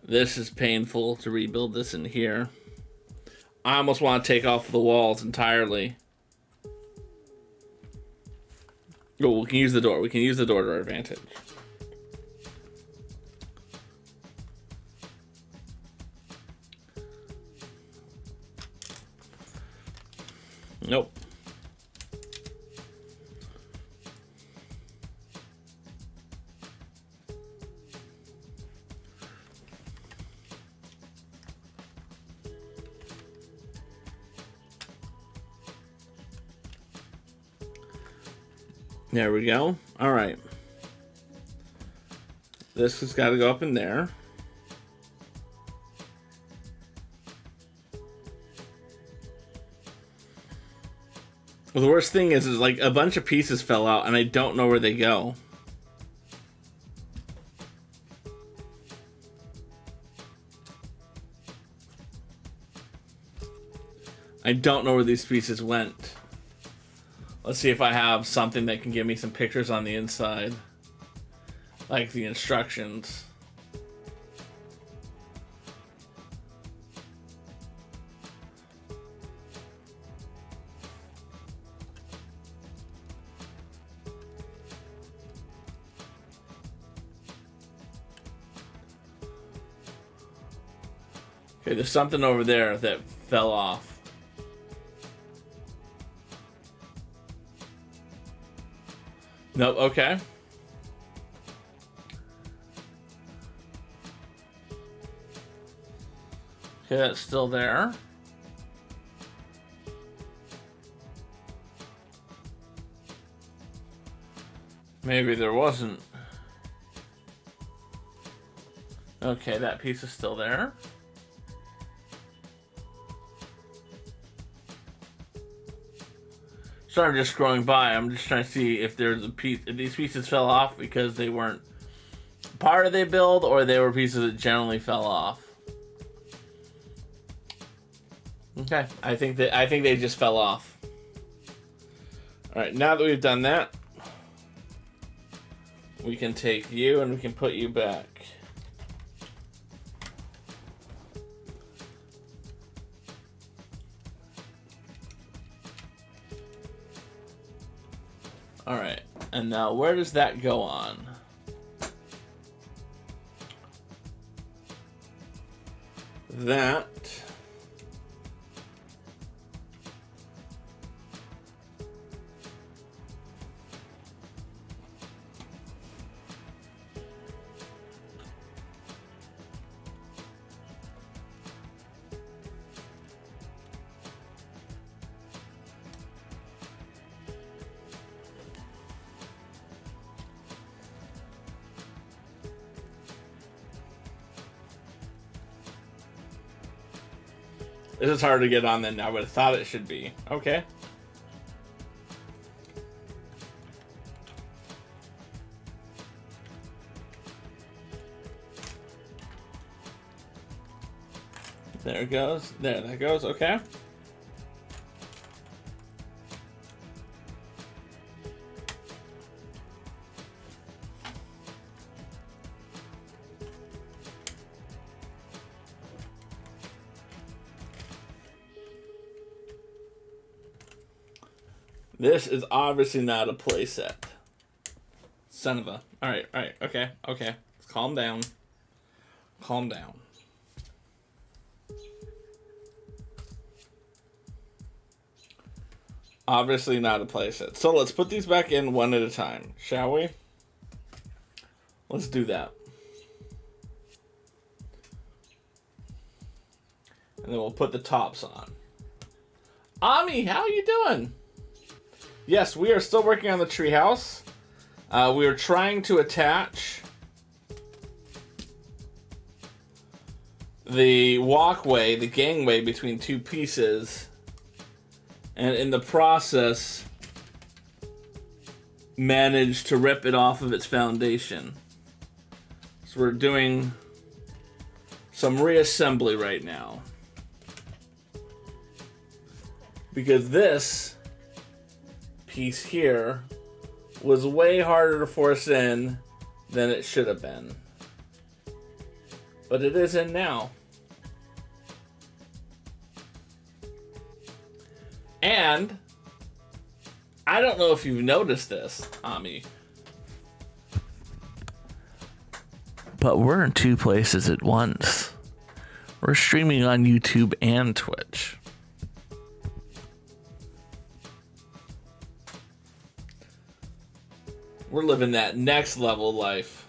This is painful to rebuild this in here. I almost want to take off the walls entirely. Oh, we can use the door. We can use the door to our advantage. Nope. There we go. All right. This has got to go up in there. Well, the worst thing is like a bunch of pieces fell out and I don't know where they go. I don't know where these pieces went. Let's see if I have something that can give me some pictures on the inside. Like the instructions. Okay, there's something over there that fell off. Nope, okay. Okay, that's still there. Maybe there wasn't. Okay, that piece is still there. So I'm just scrolling by. I'm just trying to see if there's a piece. If these pieces fell off because they weren't part of the build, or they were pieces that generally fell off. Okay, I think they just fell off. All right, now that we've done that, we can take you and we can put you back. All right, and now where does that go on? That. This is harder to get on than I would have thought it should be. Okay. There it goes. There, that goes. Okay. This is obviously not a playset. Son of a... Alright, okay. Calm down. Calm down. Obviously not a playset. So let's put these back in one at a time, shall we? Let's do that. And then we'll put the tops on. Ami, how are you doing? Yes, we are still working on the treehouse. We are trying to attach the walkway, the gangway between two pieces, and in the process managed to rip it off of its foundation. So we're doing some reassembly right now. Because this piece here was way harder to force in than it should have been. but it is in now. And I don't know if you've noticed this, Ami, but we're in two places at once. We're streaming on YouTube and Twitch. We're living that next level life.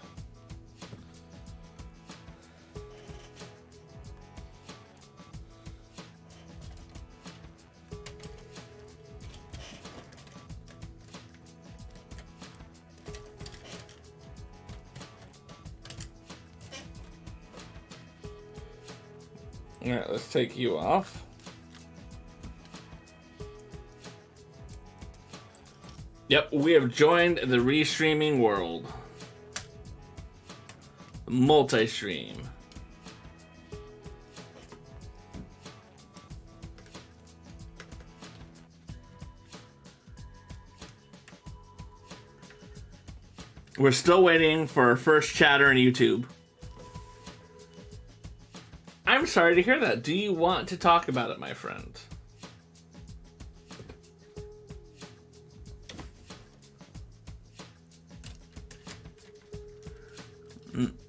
All right, let's take you off. Yep, we have joined the restreaming world. Multi-stream. We're still waiting for our first chatter on YouTube. I'm sorry to hear that. Do you want to talk about it, my friend?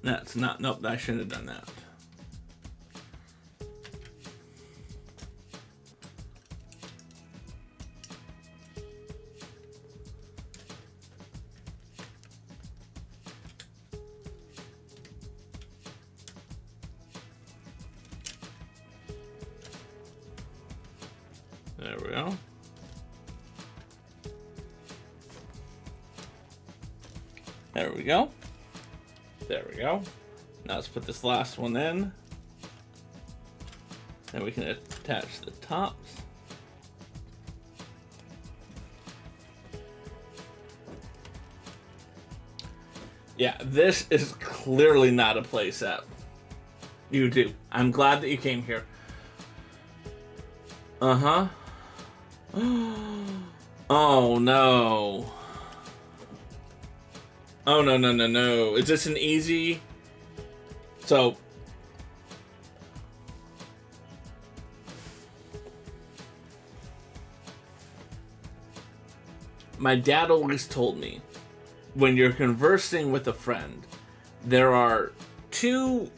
That's not... Nope, I shouldn't have done that. There we go. There we go. There we go. Now let's put this last one in. And we can attach the tops. Yeah, this is clearly not a playset. You do. I'm glad that you came here. Uh-huh. Oh, no. Oh, no, no, no, no. Is this an easy... So... My dad always told me, when you're conversing with a friend, there are two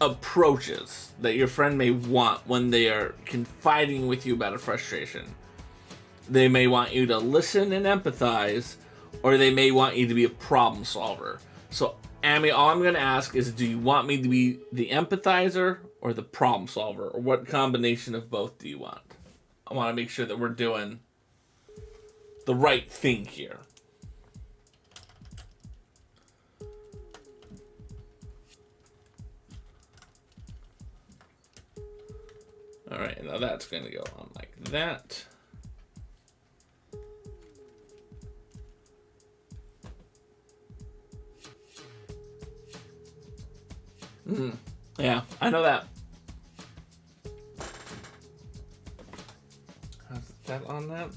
approaches that your friend may want when they are confiding with you about a frustration. They may want you to listen and empathize, or they may want you to be a problem solver. So, Amy, all I'm going to ask is, do you want me to be the empathizer or the problem solver? Or what combination of both do you want? I want to make sure that we're doing the right thing here. Alright, now that's going to go on like that. Yeah, I know that. How's that on that?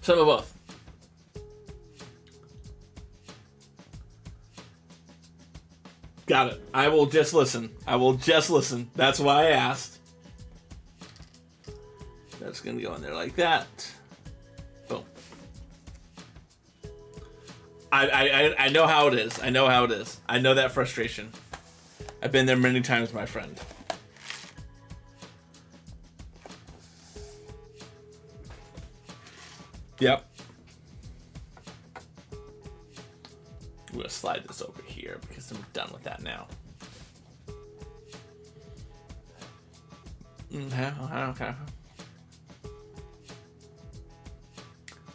Some of both. Got it. I will just listen. I will just listen. That's why I asked. That's going to go in there like that. Boom. I know how it is. I know how it is. I know that frustration. I've been there many times, my friend. Yep. I'm going to slide this over here because I'm done with that now. Okay.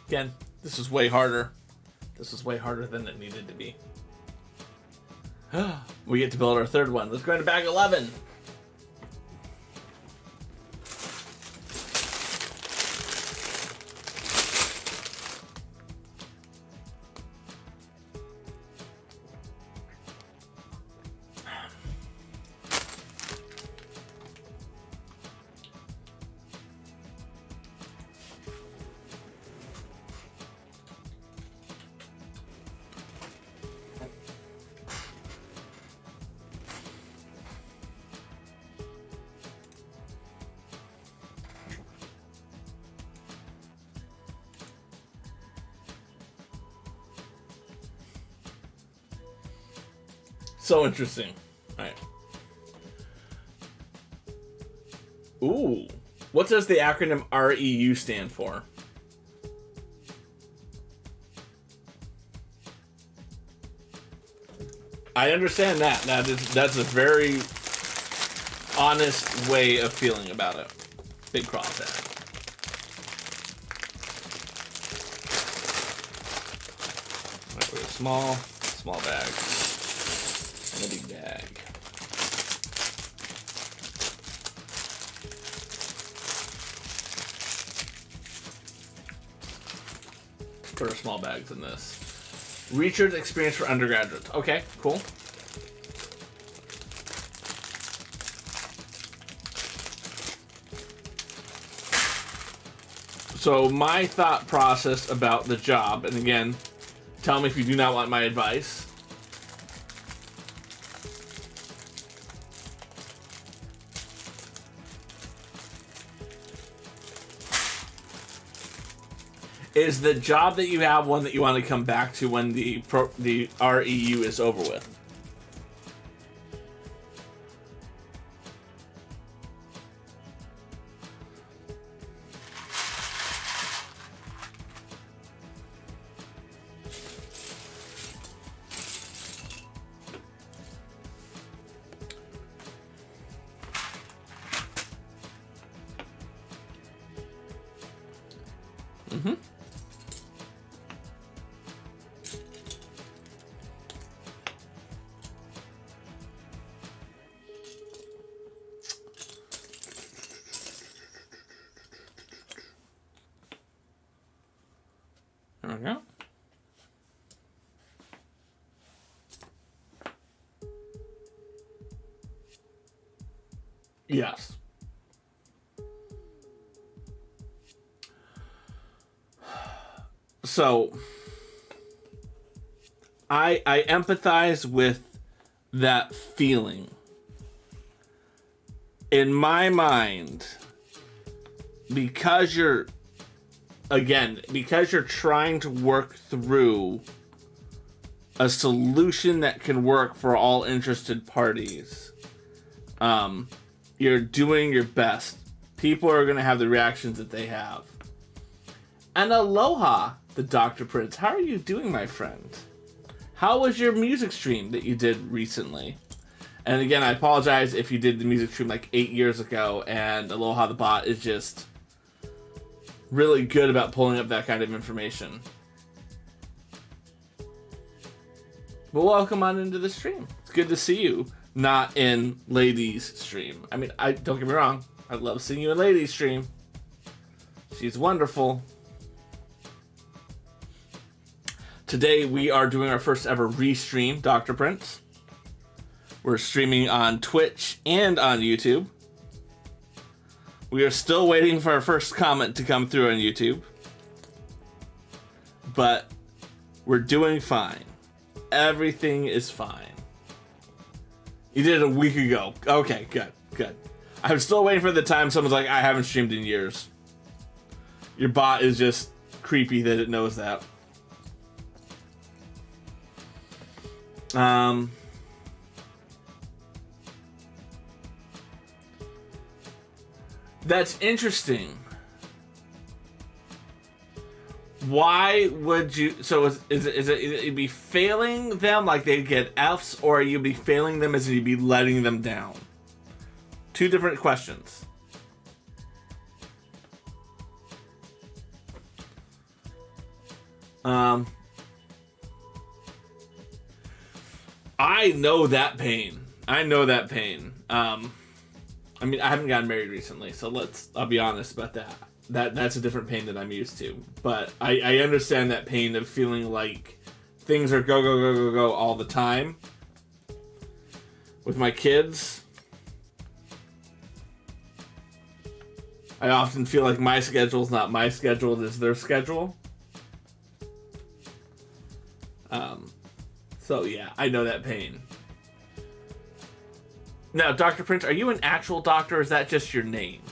Again, this is way harder. This is way harder than it needed to be. We get to build our third one. Let's go into bag 11. So interesting. All right. Ooh. What does the acronym REU stand for? I understand that. That's a very honest way of feeling about it. Big Craw there. Right, we have small bag, and a big bag. There are small bags in this. Research experience for undergraduates. Okay, cool. So my thought process about the job, and again, tell me if you do not want my advice. Is the job that you have one that you want to come back to when the REU is over with? Mm-hmm. There we go. Yes. So, I empathize with that feeling. In my mind, because you're trying to work through a solution that can work for all interested parties, you're doing your best. People are going to have the reactions that they have. And aloha, the Dr. Prince. How are you doing, my friend? How was your music stream that you did recently? And again, I apologize if you did the music stream like 8 years ago, and Aloha the bot is just really good about pulling up that kind of information. But welcome on into the stream. It's good to see you, not in Lady's stream. I mean, don't get me wrong. I love seeing you in Lady's stream. She's wonderful. Today we are doing our first ever restream, Dr. Prince. We're streaming on Twitch and on YouTube. We are still waiting for our first comment to come through on YouTube. But we're doing fine. Everything is fine. You did it a week ago. Okay, good. I'm still waiting for the time someone's like, I haven't streamed in years. Your bot is just creepy that it knows that. That's interesting. Why would you? So is it you'd be failing them like they'd get Fs, or you'd be failing them as you'd be letting them down? Two different questions. I know that pain. I mean, I haven't gotten married recently, so I'll be honest about that. That's a different pain that I'm used to. But I understand that pain of feeling like things are go all the time. With my kids, I often feel like my schedule's not my schedule, it's their schedule. So yeah, I know that pain. Now, Dr. Prince, are you an actual doctor, or is that just your name?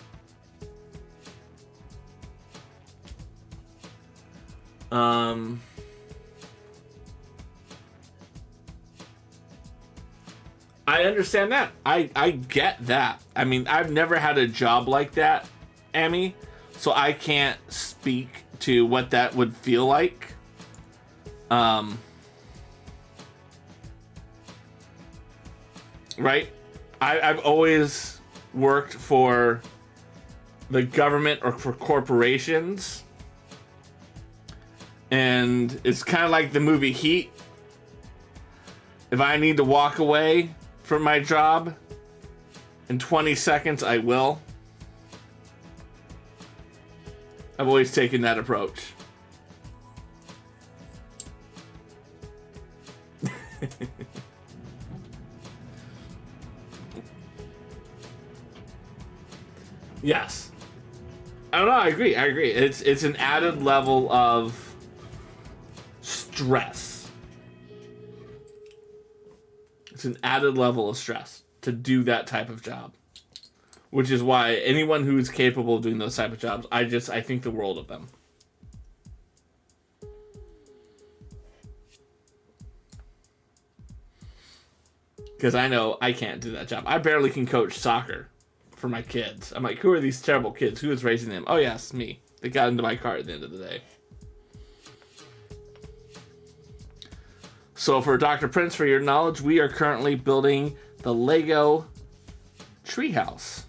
I understand that. I get that. I mean, I've never had a job like that, Amy, so I can't speak to what that would feel like. Right? I've always worked for the government or for corporations. And it's kind of like the movie Heat. If I need to walk away from my job in 20 seconds, I will. I've always taken that approach. Yes. I don't know, I agree. It's an added level of stress. It's an added level of stress to do that type of job. Which is why anyone who's capable of doing those type of jobs, I think the world of them. Because I know I can't do that job. I barely can coach soccer for my kids. I'm like, who are these terrible kids? Who is raising them? Oh, yes, me. They got into my car at the end of the day. So for Dr. Prince, for your knowledge, we are currently building the Lego Treehouse.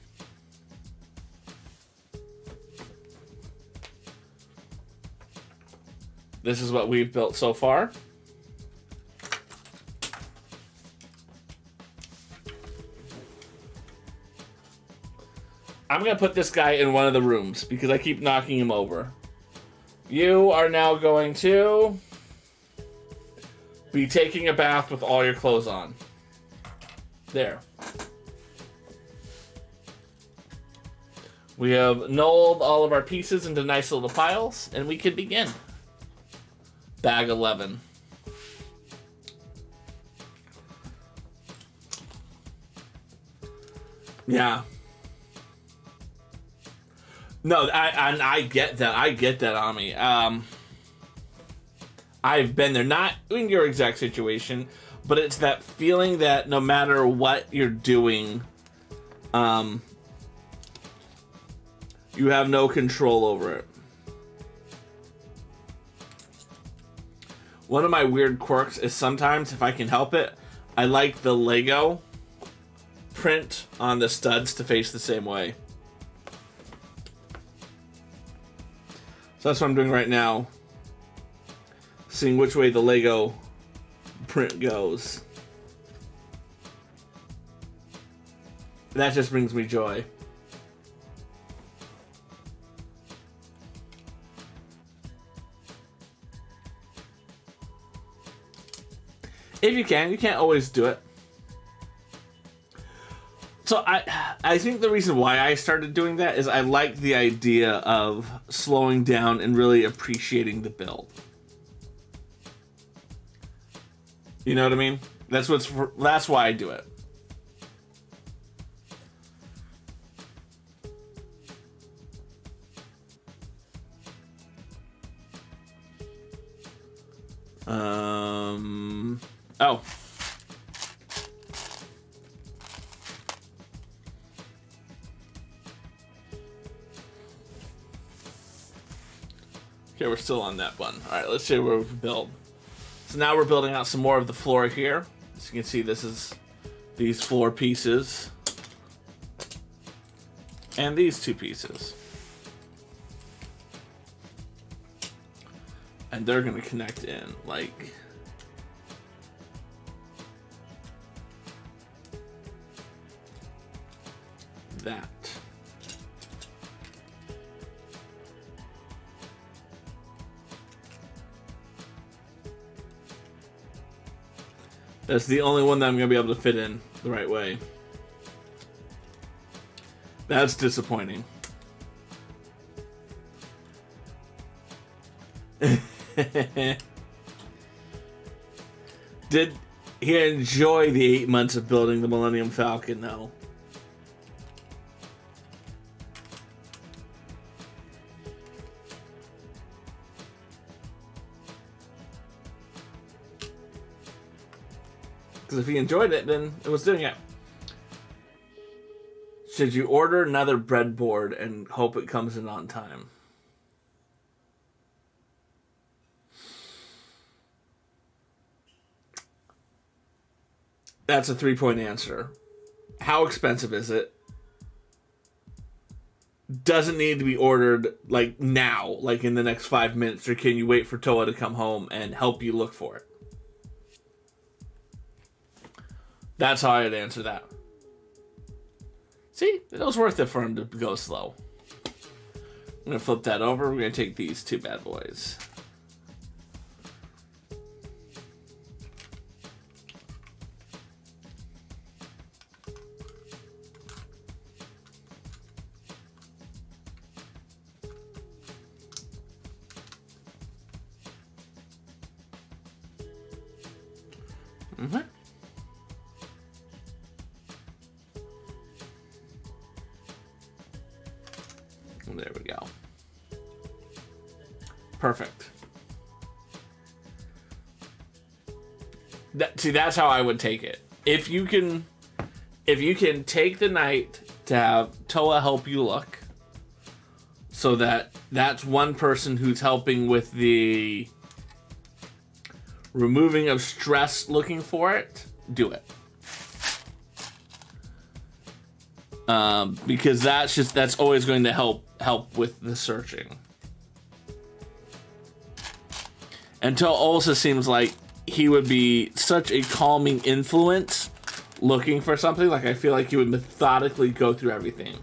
This is what we've built so far. I'm going to put this guy in one of the rooms because I keep knocking him over. You are now going to be taking a bath with all your clothes on. There. We have knolled all of our pieces into nice little piles, and we can begin. Bag 11. Yeah. No, I get that. I get that, Ami. I've been there, not in your exact situation, but it's that feeling that no matter what you're doing, you have no control over it. One of my weird quirks is sometimes, if I can help it, I like the Lego print on the studs to face the same way. So that's what I'm doing right now. Seeing which way the Lego print goes. That just brings me joy. If you can. You can't always do it. So I think the reason why I started doing that is I like the idea of slowing down and really appreciating the build. You know what I mean? That's why I do it. Oh. Okay, we're still on that one. All right, let's see where we've built. So now we're building out some more of the floor here. As you can see, this is these floor pieces. And these two pieces. And they're going to connect in like that. That's the only one that I'm going to be able to fit in the right way. That's disappointing. Did he enjoy the 8 months of building the Millennium Falcon, though? Because if he enjoyed it, then it was doing it. Should you order another breadboard and hope it comes in on time? That's a 3-point answer. How expensive is it? Doesn't need to be ordered like now, like in the next 5 minutes, or can you wait for Toa to come home and help you look for it? That's how I'd answer that. See, it was worth it for him to go slow. I'm gonna flip that over. We're gonna take these two bad boys. Mm-hmm. There we go. Perfect. That's how I would take it. If you can take the night to have Toa help you look, so that's one person who's helping with the removing of stress looking for it, do it. Because that's always going to help with the searching. And Toa also seems like he would be such a calming influence looking for something. Like, I feel like he would methodically go through everything.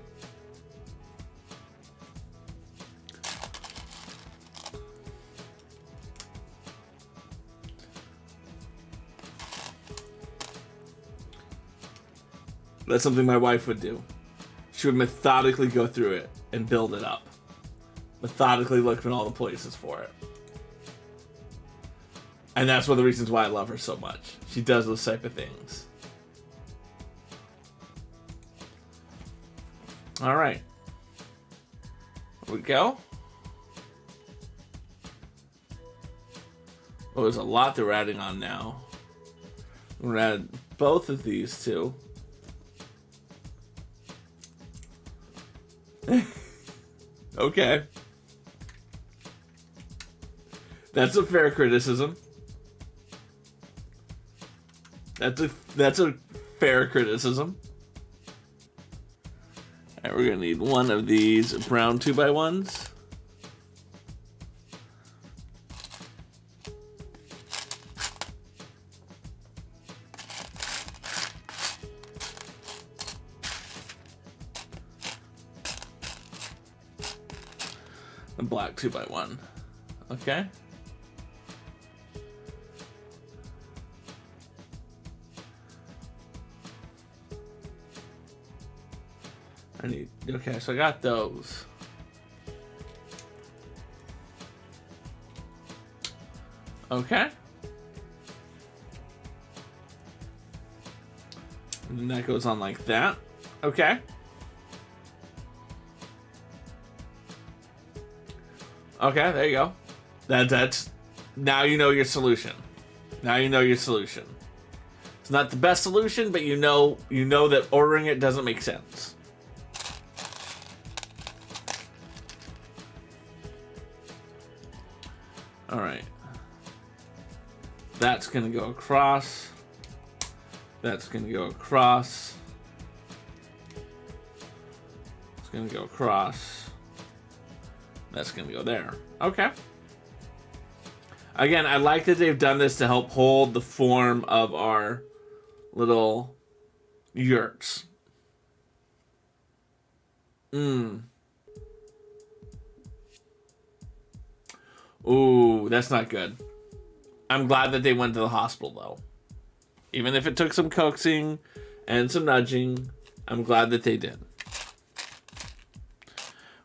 That's something my wife would do. She would methodically go through it and build it up. Methodically look in all the places for it. And that's one of the reasons why I love her so much. She does those type of things. All right. Here we go. Oh, there's a lot that we're adding on now. We're going to add both of these two. Okay. That's a fair criticism. That's a fair criticism. Alright, we're gonna need one of these brown 2x1s. A black 2x1. Okay. Okay, so I got those. Okay. And then that goes on like that. Okay. Okay, there you go. That's now you know your solution. Now you know your solution. It's not the best solution, but you know that ordering it doesn't make sense. All right. That's gonna go across. That's gonna go across. It's gonna go across. That's gonna go there. Okay. Again, I like that they've done this to help hold the form of our little yurts. Ooh, that's not good. I'm glad that they went to the hospital, though. Even if it took some coaxing and some nudging, I'm glad that they did.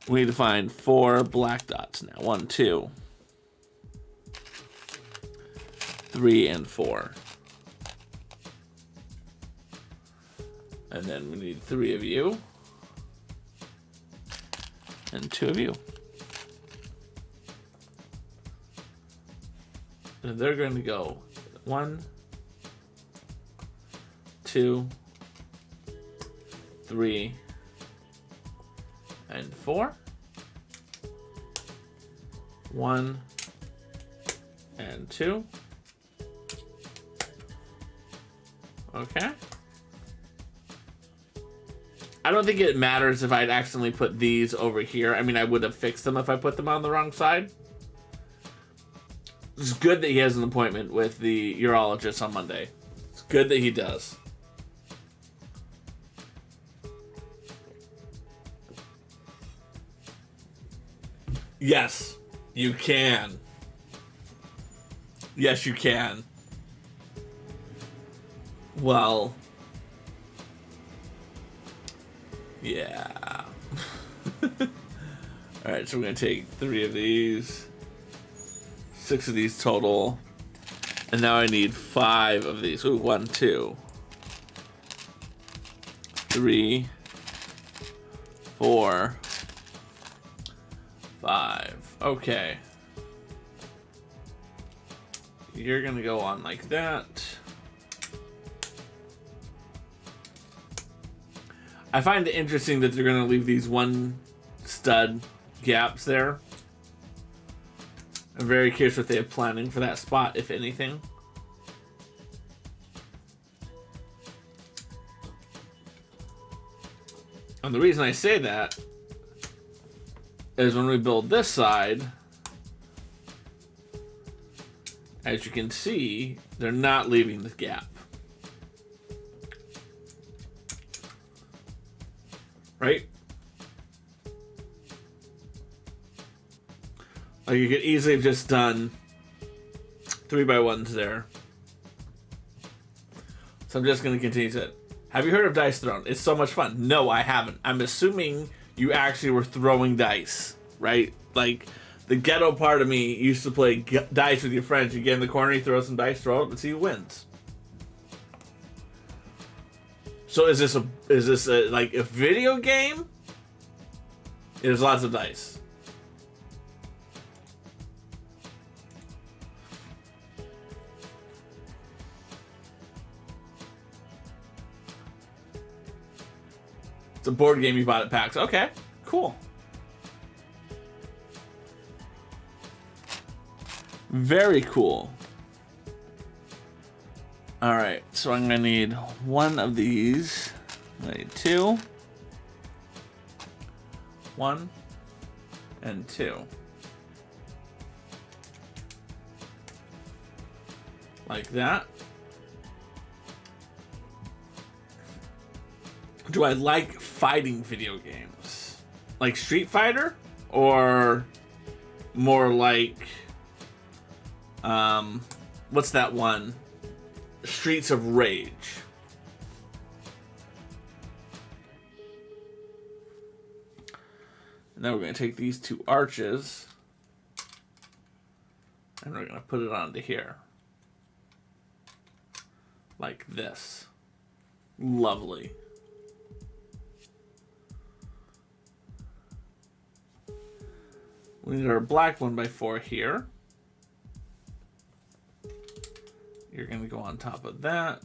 We need to find 4 black dots now. 1, 2, 3, and 4. And then we need 3 of you. And 2 of you. And they're going to go 1, 2, 3, and 4. 1 and 2. Okay. I don't think it matters if I'd accidentally put these over here. I mean, I would have fixed them if I put them on the wrong side. It's good that he has an appointment with the urologist on Monday. It's good that he does. Yes, you can. Yes, you can. Well, yeah. Alright, so we're going to take 3 of these. 6 of these total. And now I need 5 of these. Ooh, 1, 2, 3, 4, 5. Okay. You're gonna go on like that. I find it interesting that they're gonna leave these 1 stud gaps there. I'm very curious what they have planning for that spot, if anything. And the reason I say that is when we build this side, as you can see, they're not leaving the gap. Right? Like you could easily have just done 3x1s there. So I'm just going to continue to. Have you heard of Dice Throne? It's so much fun. No, I haven't. I'm assuming you actually were throwing dice, right? Like the ghetto part of me used to play dice with your friends. You get in the corner, you throw some dice, throw it, and see who wins. So is this a like a video game? There's lots of dice. It's a board game you bought at PAX. Okay, cool. Very cool. All right, so I'm gonna need 1 of these. I need 2. 1 and 2. Like that. Do I like fighting video games? Like Street Fighter? Or more like what's that one? Streets of Rage. And then we're going to take these 2 arches and we're going to put it onto here. Like this. Lovely. We need our black 1x4 here. You're going to go on top of that.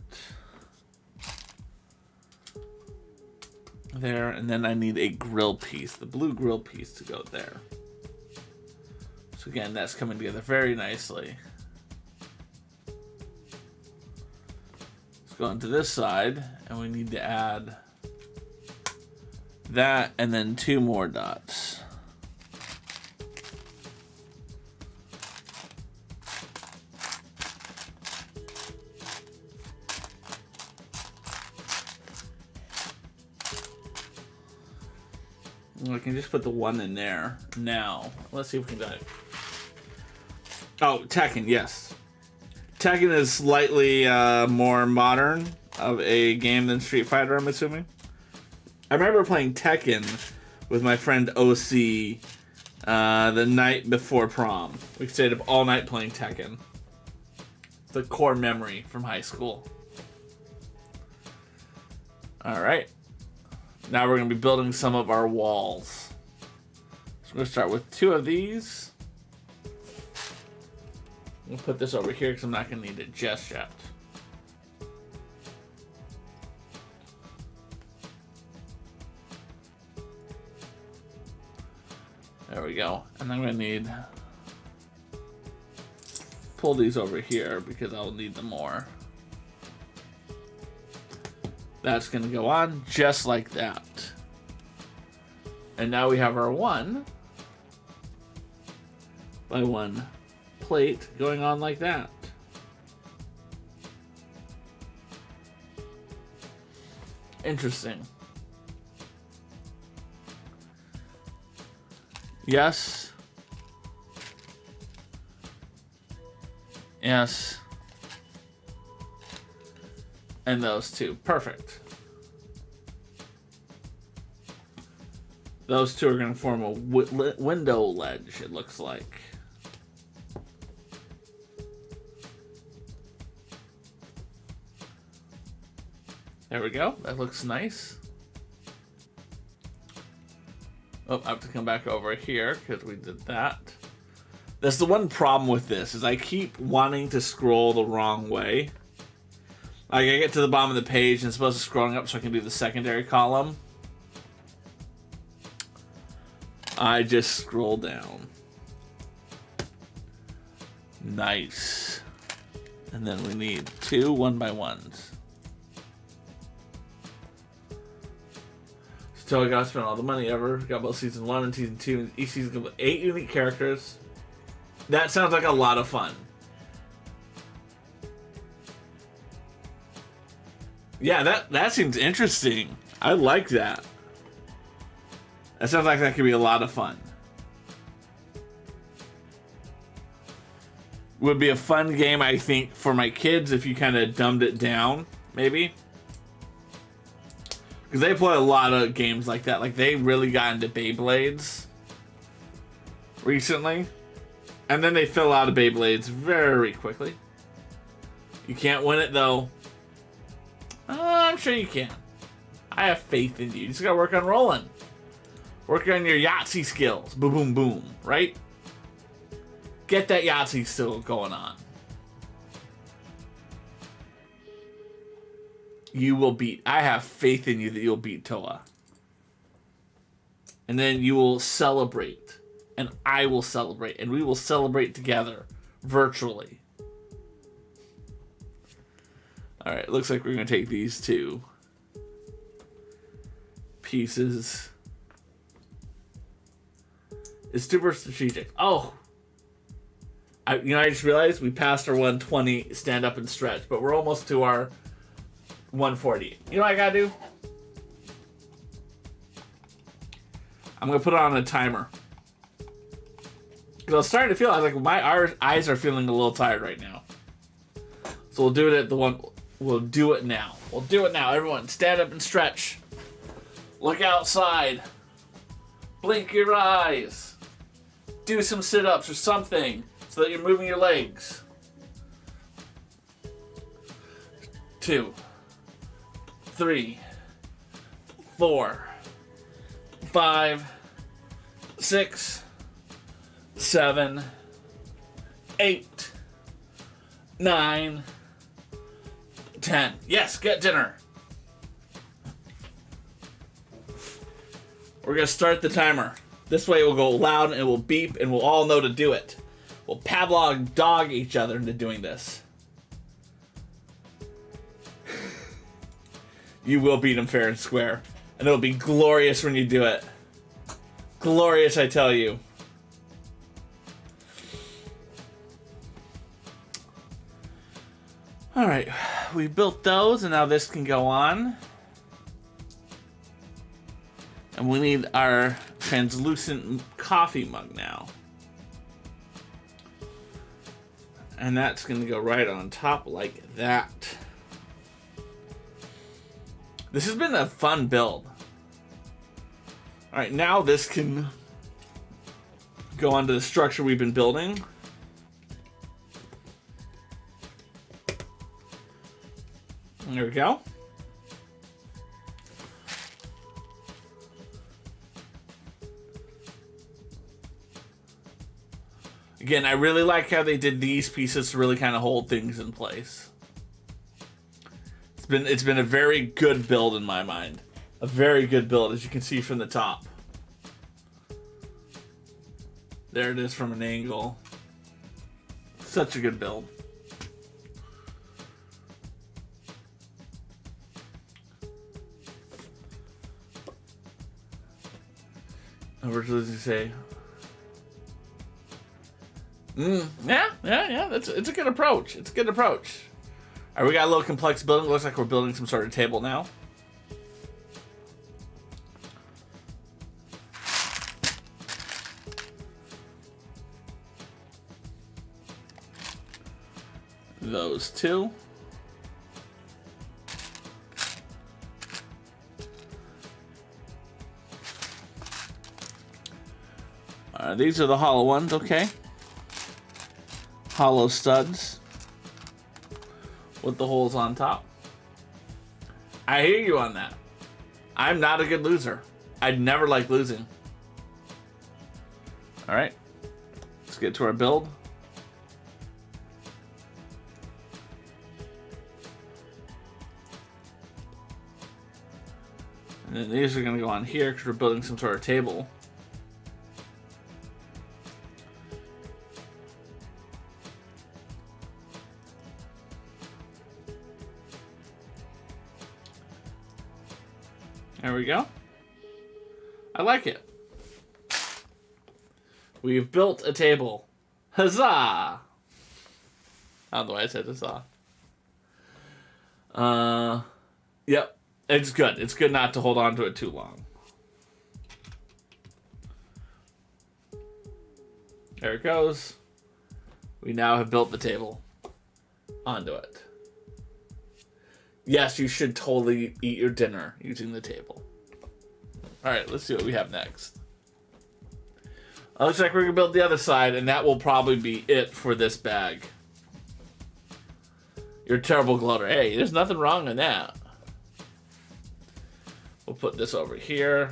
There, and then I need a grill piece, the blue grill piece to go there. So again, that's coming together very nicely. Let's go into this side, and we need to add that, and then 2 more dots. I can just put the 1 in there. Now, let's see if we can do it. Oh, Tekken, yes. Tekken is slightly more modern of a game than Street Fighter, I'm assuming. I remember playing Tekken with my friend OC the night before prom. We stayed up all night playing Tekken. It's a core memory from high school. Alright. Now we're going to be building some of our walls. So we're going to start with 2 of these. We'll put this over here because I'm not going to need it just yet. There we go. And I'm going to need... pull these over here because I'll need them more. That's going to go on just like that. And now we have our 1 by 1 plate going on like that. Interesting. Yes. Yes. And those two. Perfect. Those two are going to form a window ledge, it looks like. There we go. That looks nice. Oh, I have to come back over here because we did that. That's the one problem with this, is I keep wanting to scroll the wrong way. Like, I get to the bottom of the page and it's supposed to scrolling up so I can do the secondary column. I just scroll down. Nice. And then we need 2 1x1s. So I gotta spend all the money ever. Got both season 1 and season 2. Each season comes with 8 unique characters. That sounds like a lot of fun. Yeah, that seems interesting. I like that. That sounds like that could be a lot of fun. Would be a fun game, I think, for my kids if you kind of dumbed it down, maybe. Because they play a lot of games like that. Like, they really got into Beyblades recently. And then they fill out of Beyblades very quickly. You can't win it, though. I'm sure you can. I have faith in you. You just gotta work on rolling. Work on your Yahtzee skills. Boom, boom, boom. Right? Get that Yahtzee still going on. You will beat. I have faith in you that you'll beat Toa. And then you will celebrate. And I will celebrate. And we will celebrate together. Virtually. Alright, looks like we're going to take these 2 pieces. It's super strategic. Oh! I just realized we passed our 120 stand up and stretch. But we're almost to our 140. You know what I gotta do? I'm gonna put it on a timer. Because I was starting to feel, I was like, my eyes are feeling a little tired right now. So we'll do it at the one, we'll do it now. We'll do it now. Everyone, stand up and stretch. Look outside. Blink your eyes. Do some sit-ups or something so that you're moving your legs. 2, 3, 4, 5, 6, 7, 8, 9, 10. Yes, get dinner. We're going to start the timer. This way it will go loud and it will beep and we'll all know to do it. We'll Pavlov dog each other into doing this. You will beat him fair and square. And it'll be glorious when you do it. Glorious, I tell you. Alright, we built those and now this can go on. And we need our translucent coffee mug now. And that's going to go right on top like that. This has been a fun build. Alright, now this can go onto the structure we've been building. There we go. Again, I really like how they did these pieces to really kind of hold things in place. It's been a very good build in my mind. A very good build, as you can see from the top. There it is from an angle. Such a good build. What does he say? Yeah. It's a good approach. It's a good approach. All right, we got a little complex building. Looks like we're building some sort of table now. Those two. These are the hollow ones, okay. Hollow studs with the holes on top. I hear you on that. I'm not a good loser. I'd never like losing. All right, let's get to our build. And then these are going to go on here because we're building some sort of table. There we go. I like it. We've built a table. Huzzah! I don't know why I said huzzah. Yep. It's good. It's good not to hold on to it too long. There it goes. We now have built the table onto it. Yes, you should totally eat your dinner using the table. All right, let's see what we have next. Looks like we're going to build the other side, and that will probably be it for this bag. You're a terrible gloater. Hey, there's nothing wrong in that. We'll put this over here.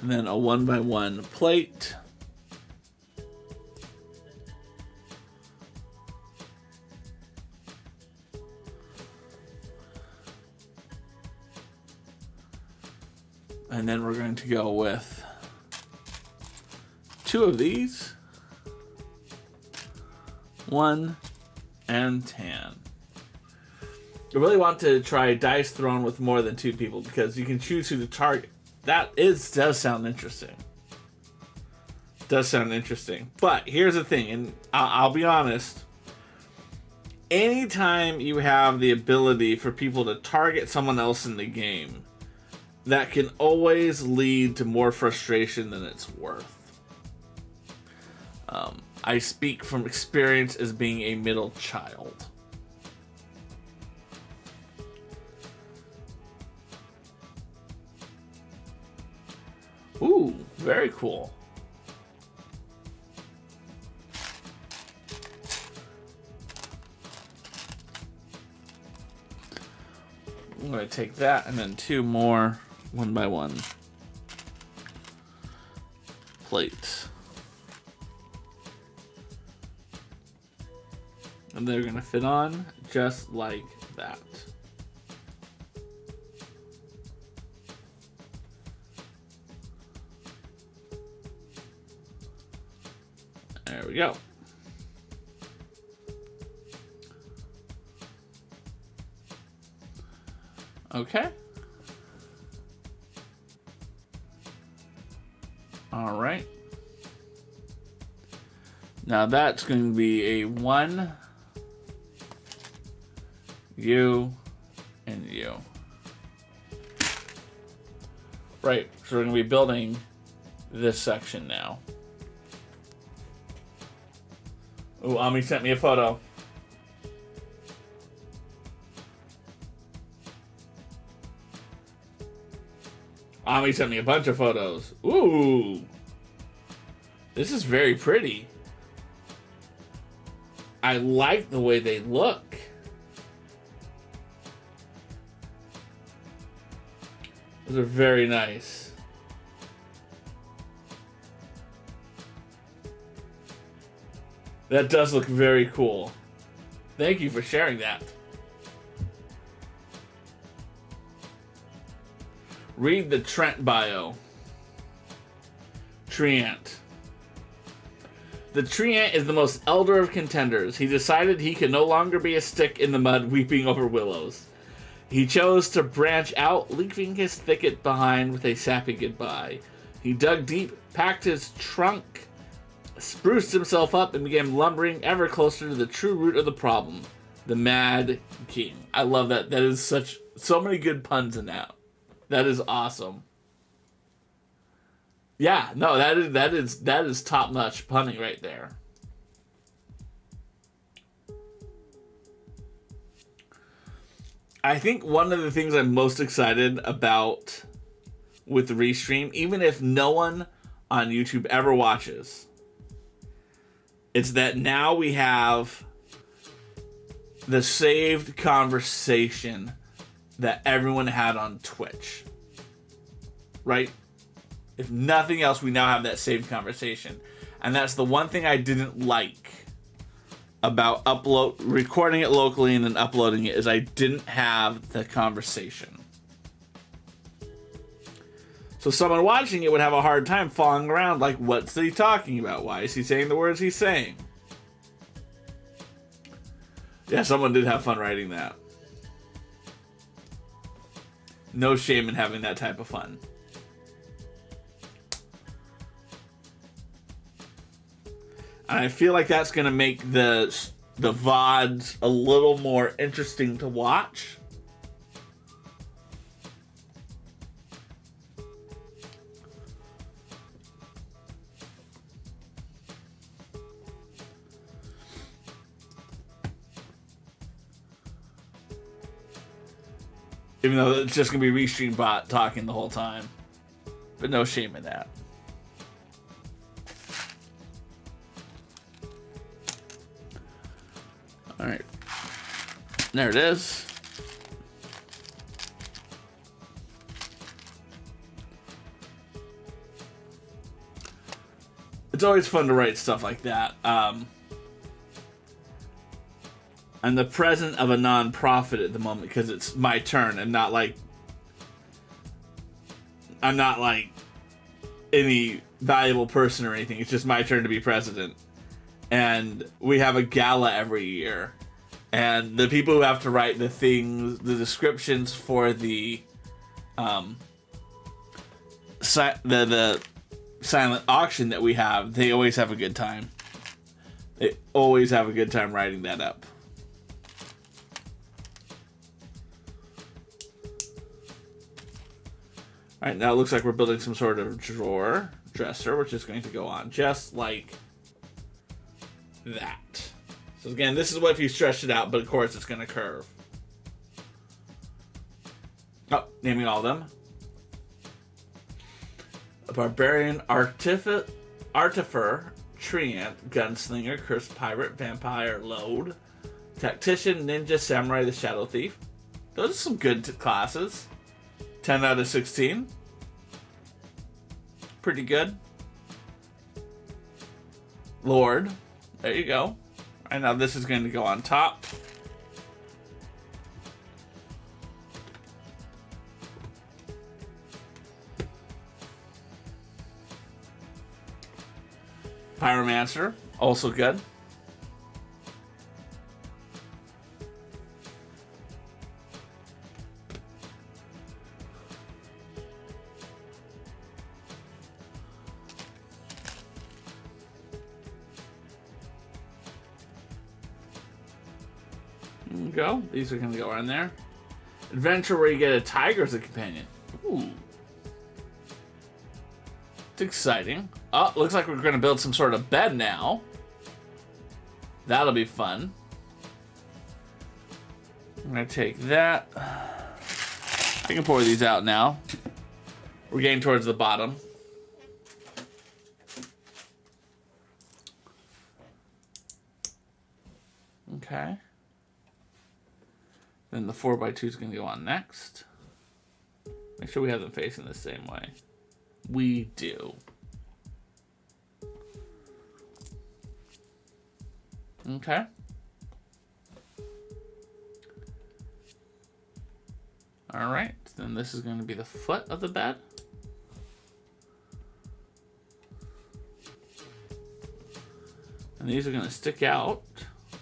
And then a 1x1 plate. And then we're going to go with 2 of these. 1 and tan. You really want to try dice thrown with more than 2 people because you can choose who to target. Does sound interesting. Does sound interesting. But here's the thing, and I'll be honest. Anytime you have the ability for people to target someone else in the game, that can always lead to more frustration than it's worth. I speak from experience as being a middle child. Ooh, very cool. I'm going to take that and then 2 more 1x1 plates. And they're going to fit on just like that. There we go. Okay. All right. Now that's going to be a 1, you, and you. Right, so we're going to be building this section now. Oh, Ami sent me a photo. Ami sent me a bunch of photos. Ooh. This is very pretty. I like the way they look. Those are very nice. That does look very cool. Thank you for sharing that. Read the Trent bio. Treant. The Treant is the most elder of contenders. He decided he could no longer be a stick in the mud weeping over willows. He chose to branch out, leaving his thicket behind with a sappy goodbye. He dug deep, packed his trunk, spruced himself up, and began lumbering ever closer to the true root of the problem, the Mad King. I love that. That is so many good puns in that. That is awesome. Yeah, no, that is top-notch punning right there. I think one of the things I'm most excited about with the restream, even if no one on YouTube ever watches, it's that now we have the saved conversation that everyone had on Twitch. Right? If nothing else, we now have that saved conversation. And that's the one thing I didn't like about recording it locally and then uploading it, is I didn't have the conversation. So someone watching it would have a hard time following around, like, what's he talking about? Why is he saying the words he's saying? Yeah, someone did have fun writing that. No shame in having that type of fun. And I feel like that's going to make the VODs a little more interesting to watch. Even though it's just going to be Restream Bot talking the whole time. But no shame in that. Alright. There it is. It's always fun to write stuff like that. I'm the president of a non-profit at the moment because it's my turn. I'm not like any valuable person or anything. It's just my turn to be president. And we have a gala every year. And the people who have to write the things, the descriptions for the silent auction that we have, they always have a good time. They always have a good time writing that up. Alright, now it looks like we're building some sort of dresser, which is going to go on just like that. So again, this is what if you stretch it out, but of course it's going to curve. Oh, naming all of them. A barbarian, artificer, treant, gunslinger, cursed pirate, vampire, load, tactician, ninja, samurai, the shadow thief. Those are some good classes. 10 out of 16. Pretty good. Lord. There you go. Alright, now this is going to go on top. Pyromancer. Also good. Go. These are going to go on there. Adventure where you get a tiger as a companion. Ooh. It's exciting. Oh, looks like we're going to build some sort of bed now. That'll be fun. I'm going to take that. I can pour these out now. We're getting towards the bottom. Okay. Then the 4x2 is going to go on next. Make sure we have them facing the same way. We do. Okay. All right, then this is going to be the foot of the bed. And these are going to stick out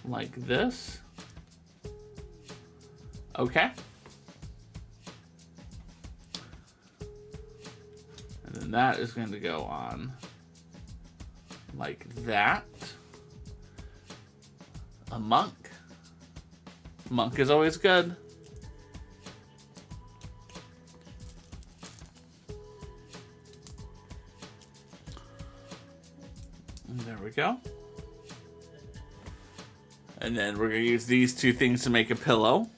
like this. Okay. And then that is going to go on like that. A monk. Monk is always good. And there we go. And then we're going to use these two things to make a pillow.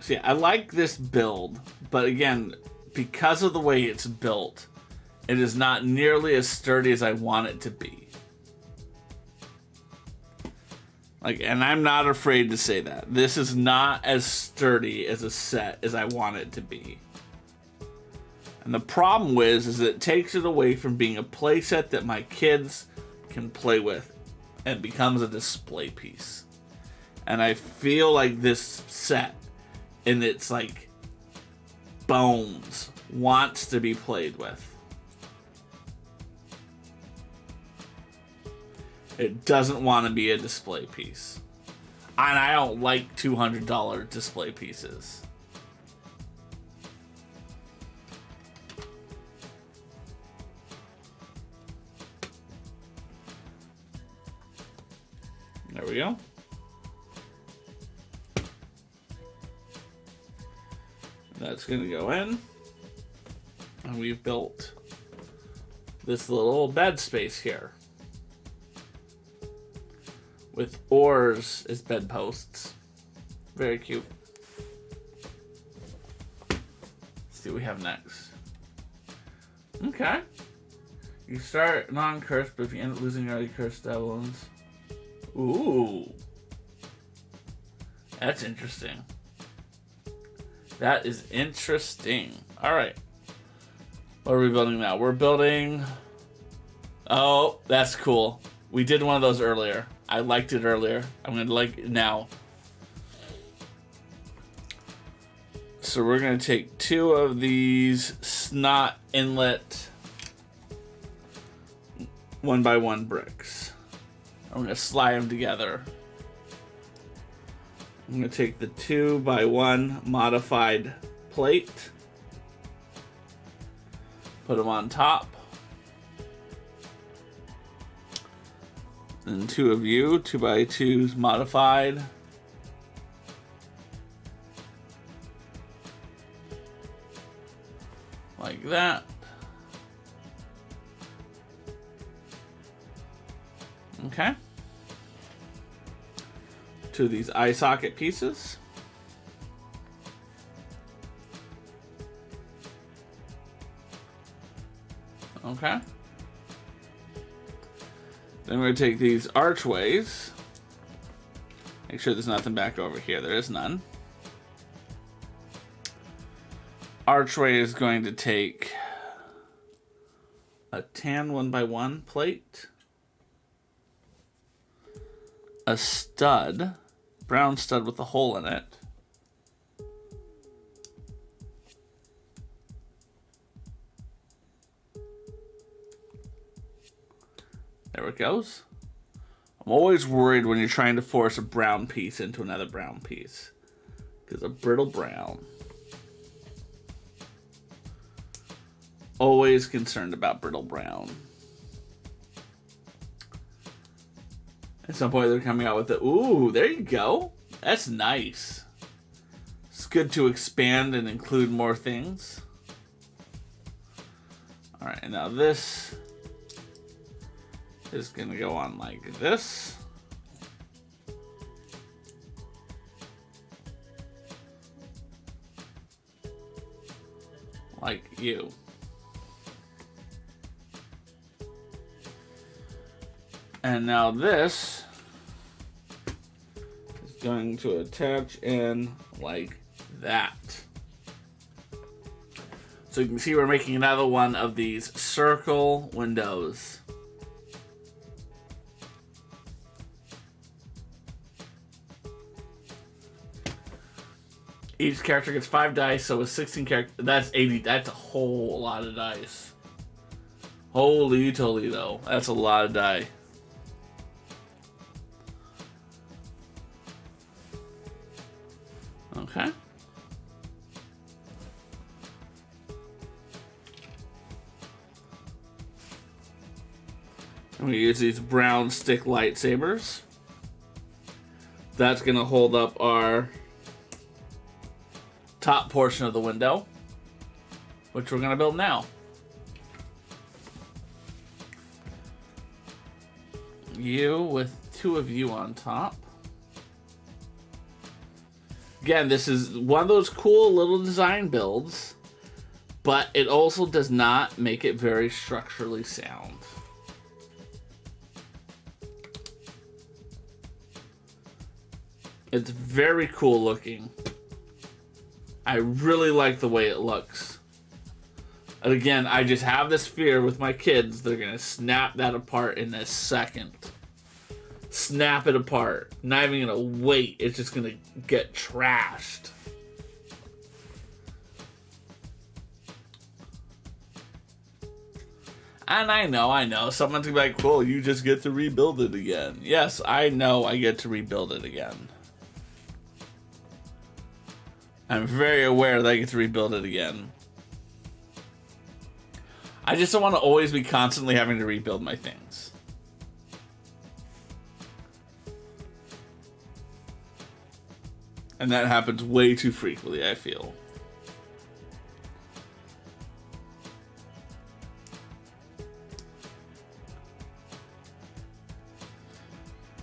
See, I like this build, but again, because of the way it's built, it is not nearly as sturdy as I want it to be. Like, and I'm not afraid to say that. This is not as sturdy as a set as I want it to be. And the problem is it takes it away from being a playset that my kids can play with and becomes a display piece. And I feel like this set, in its like bones, wants to be played with. It doesn't want to be a display piece. And I don't like $200 display pieces. There we go. That's going to go in. And we've built this little bed space here. With oars as bedposts. Very cute. Let's see what we have next. Okay. You start non-cursed, but if you end up losing your already cursed devils. Ooh. That's interesting. That is interesting. Alright. What are we building now? We're building... Oh, that's cool. We did one of those earlier. I liked it earlier. I'm going to like it now. So we're going to take 2 of these snot inlet 1x1 bricks. I'm going to slide them together. I'm going to take the 2x1 modified plate. Put them on top. And 2 of you, 2x2s modified. Like that. Okay. 2 of these eye socket pieces. Okay. Then we're going to take these archways. Make sure there's nothing back over here. There is none. Archway is going to take a tan 1x1 plate. A stud. Brown stud with a hole in it. There it goes. I'm always worried when you're trying to force a brown piece into another brown piece. Because a brittle brown. Always concerned about brittle brown. At some point they're coming out with the, ooh, there you go. That's nice. It's good to expand and include more things. Alright, and now this is going to go on like this. Like you. And now this is going to attach in like that. So you can see we're making another one of these circle windows. Each character gets 5 dice, so with 16 characters, that's 80. That's a whole lot of dice. Holy Toledo. That's a lot of die. Okay. I'm going to use these brown stick lightsabers. That's going to hold up our top portion of the window, which we're going to build now. You with 2 of you on top. Again, this is one of those cool little design builds, but it also does not make it very structurally sound. It's very cool looking. I really like the way it looks. And again, I just have this fear with my kids, they're going to snap that apart in a second. Snap it apart. Not even going to wait. It's just going to get trashed. And I know. Someone's going to be like, cool, you just get to rebuild it again. Yes, I know I get to rebuild it again. I'm very aware that I get to rebuild it again. I just don't want to always be constantly having to rebuild my things. And that happens way too frequently, I feel.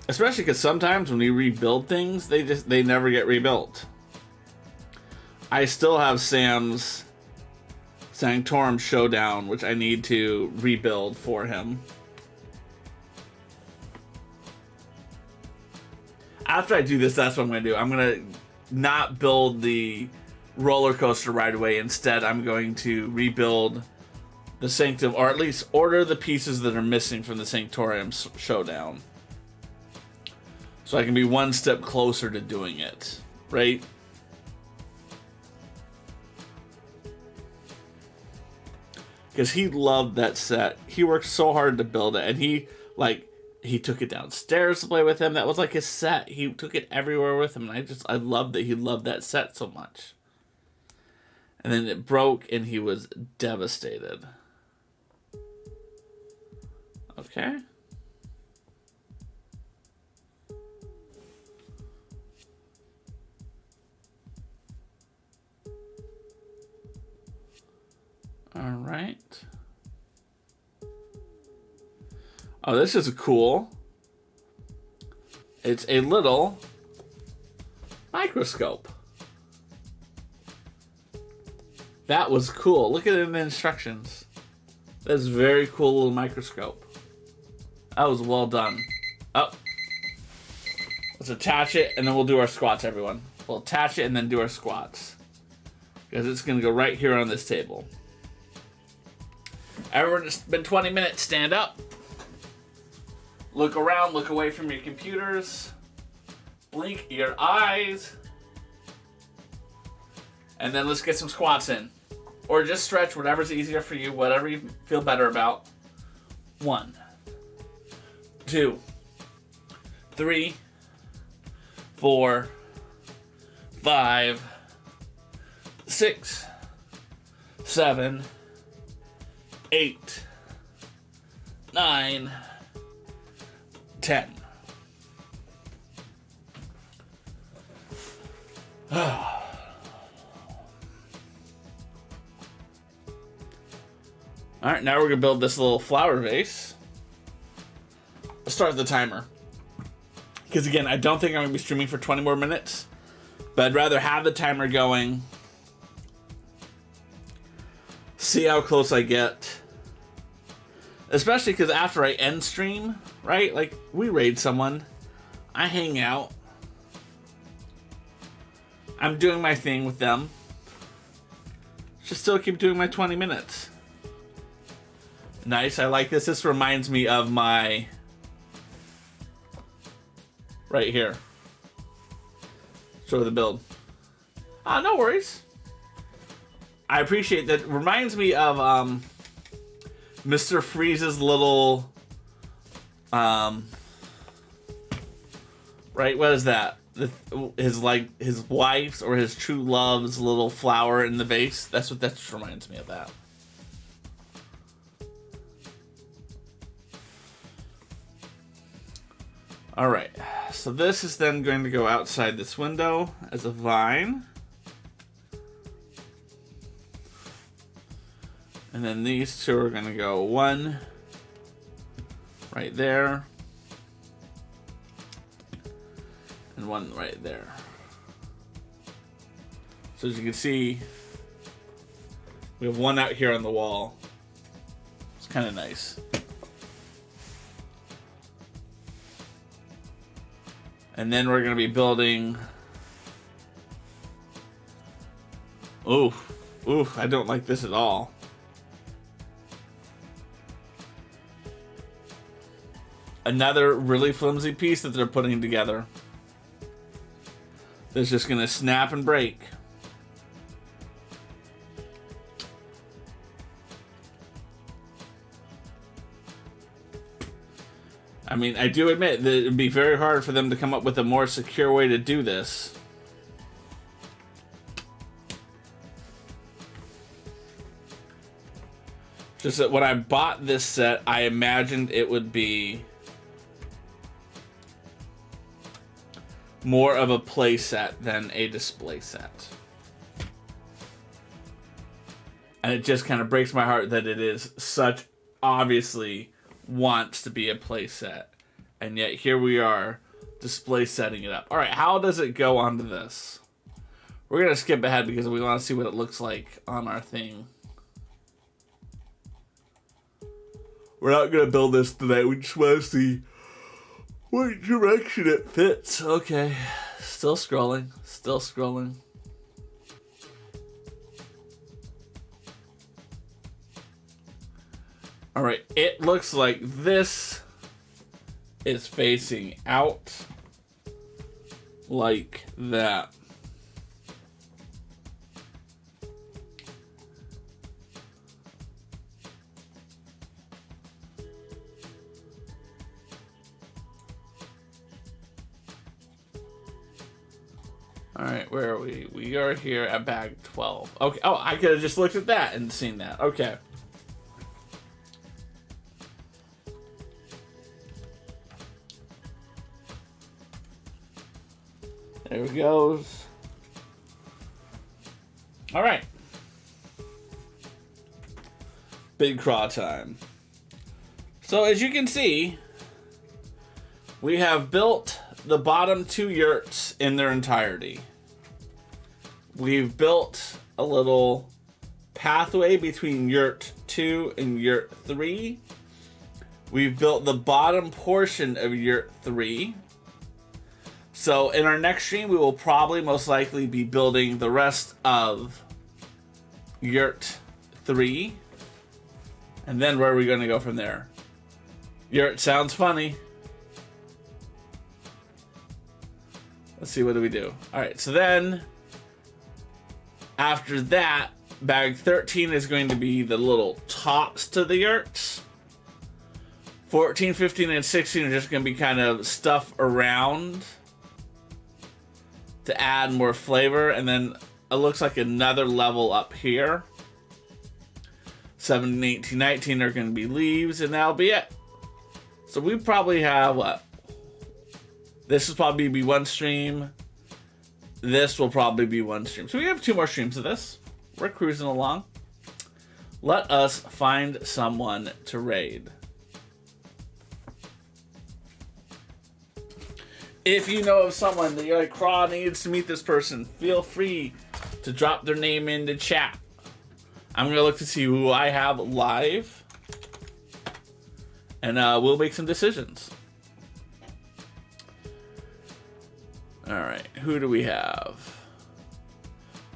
Especially because sometimes when we rebuild things, they never get rebuilt. I still have Sam's Sanctorum Showdown, which I need to rebuild for him. After I do this, that's what I'm going to do. I'm going to not build the roller coaster right away. Instead, I'm going to rebuild the Sanctum, or at least order the pieces that are missing from the Sanctorum Showdown. So I can be one step closer to doing it, right? Because he loved that set. He worked so hard to build it. And he took it downstairs to play with him. That was like his set. He took it everywhere with him. And I loved that he loved that set so much. And then it broke and he was devastated. Okay. All right. Oh, this is cool. It's a little microscope. That was cool. Look at it in the instructions. That's a very cool little microscope. That was well done. Oh. Let's attach it and then we'll do our squats, everyone. We'll attach it and then do our squats. Because it's going to go right here on this table. Everyone, it's been 20 minutes. Stand up. Look around. Look away from your computers. Blink your eyes. And then let's get some squats in. Or just stretch, whatever's easier for you, whatever you feel better about. 1, 2, 3, 4, 5, 6, 7, 8, 9, 10. Alright, now we're going to build this little flower vase. Let's start the timer. Because again, I don't think I'm going to be streaming for 20 more minutes. But I'd rather have the timer going. See how close I get. Especially because after I end stream, right? Like, we raid someone. I hang out. I'm doing my thing with them. Should still keep doing my 20 minutes. Nice, I like this. This reminds me of my... right here. Show the build. No worries. I appreciate that. Reminds me of Mr. Freeze's little... right, what is that? His wife's or his true love's little flower in the vase. That's what that just reminds me of that. All right, so this is then going to go outside this window as a vine. And then these two are going to go one right there. And one right there. So as you can see, we have one out here on the wall. It's kind of nice. And then we're going to be building... Oof. Oof, I don't like this at all. Another really flimsy piece that they're putting together. That's just going to snap and break. I mean, I do admit that it would be very hard for them to come up with a more secure way to do this. Just that when I bought this set, I imagined it would be more of a play set than a display set. And it just kind of breaks my heart that it is such obviously wants to be a play set. And yet here we are display setting it up. All right, how does it go onto this? We're going to skip ahead because we want to see what it looks like on our thing. We're not going to build this today. We just want to see what direction it fits. Okay. Still scrolling. Still scrolling. Alright. It looks like this is facing out like that. Alright, where are we? We are here at bag 12. Okay. Oh, I could have just looked at that and seen that. Okay. There it goes. Alright. Big Craw time. So as you can see, we have built the bottom two yurts in their entirety. We've built a little pathway between yurt 2 and yurt 3. We've built the bottom portion of yurt 3. So in our next stream, we will probably most likely be building the rest of yurt 3. And then where are we going to go from there? Yurt sounds funny. Let's see, what do we do? Alright, so then after that, bag 13 is going to be the little tops to the yurts. 14, 15, and 16 are just going to be kind of stuff around to add more flavor. And then it looks like another level up here. 17, 18, 19 are going to be leaves, and that'll be it. So we probably have, what? This will probably be one stream. This will probably be one stream. So we have 2 more streams of this. We're cruising along. Let us find someone to raid. If you know of someone that you're like, Craw needs to meet this person, feel free to drop their name into chat. I'm going to look to see who I have live. And we'll make some decisions. Alright, who do we have?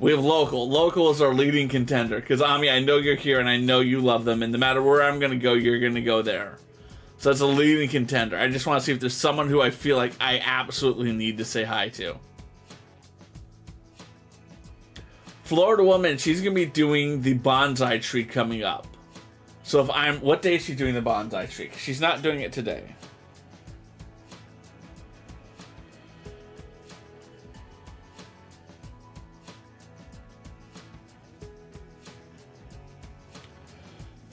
We have local. Local is our leading contender. Because, Ami, I know you're here and I know you love them. And no matter where I'm going to go, you're going to go there. So that's a leading contender. I just want to see if there's someone who I feel like I absolutely need to say hi to. Florida Woman, she's going to be doing the bonsai tree coming up. So if I'm... What day is she doing the bonsai tree? She's not doing it today.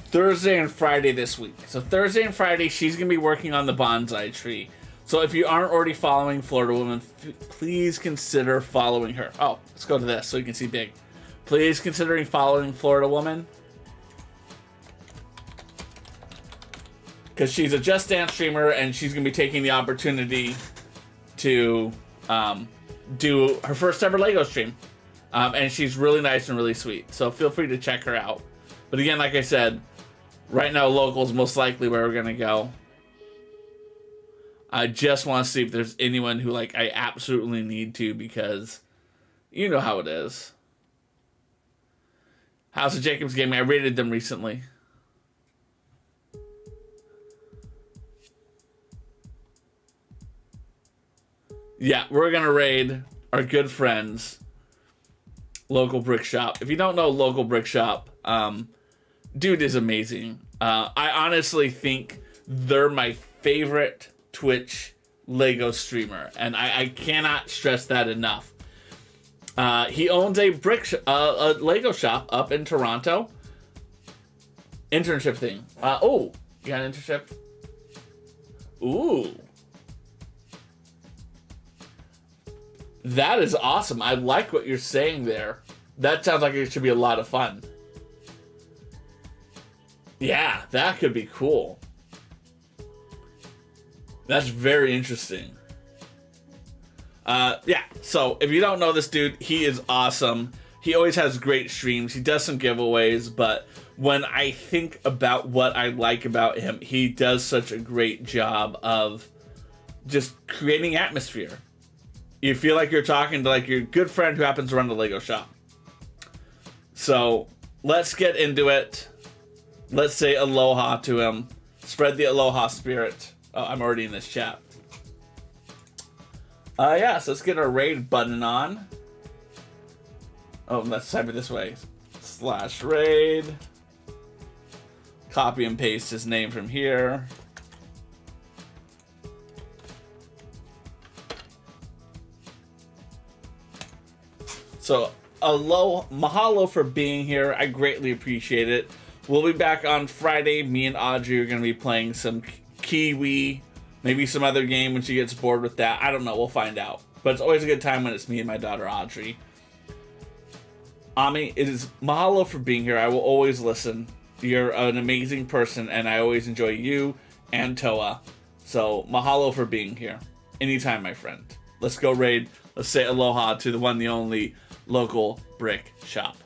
Thursday and Friday this week. So Thursday and Friday, she's going to be working on the bonsai tree. So if you aren't already following Florida Woman, please consider following her. Oh, let's go to this so you can see big. Please consider following Florida Woman. Because she's a Just Dance streamer and she's going to be taking the opportunity to do her first ever Lego stream. And she's really nice and really sweet. So feel free to check her out. But again, like I said, right now, local is most likely where we're going to go. I just want to see if there's anyone who, like, I absolutely need to, because you know how it is. House of Jacobs Gaming, I rated them recently. Yeah, we're going to raid our good friends, Local Brick Shop. If you don't know Local Brick Shop, dude is amazing. I honestly think they're my favorite Twitch Lego streamer, and I cannot stress that enough. He owns a a Lego shop up in Toronto. Internship thing. Oh, you got an internship? Ooh. That is awesome. I like what you're saying there. That sounds like it should be a lot of fun. Yeah, that could be cool. That's very interesting. Yeah, so if you don't know this dude, he is awesome. He always has great streams. He does some giveaways, but when I think about what I like about him, he does such a great job of just creating atmosphere. You feel like you're talking to like your good friend who happens to run the Lego shop. So let's get into it. Let's say aloha to him. Spread the aloha spirit. Oh, I'm already in this chat. Yeah, so let's get our raid button on. Oh, let's type it this way. /raid. Copy and paste his name from here. So, mahalo for being here. I greatly appreciate it. We'll be back on Friday. Me and Audrey are going to be playing some Kiwi, maybe some other game when she gets bored with that. I don't know. We'll find out. But it's always a good time when it's me and my daughter, Audrey. Ami, it is mahalo for being here. I will always listen. You're an amazing person, and I always enjoy you and Toa. So, mahalo for being here. Anytime, my friend. Let's go raid. Let's say aloha to the one, the only Local Brick Shop.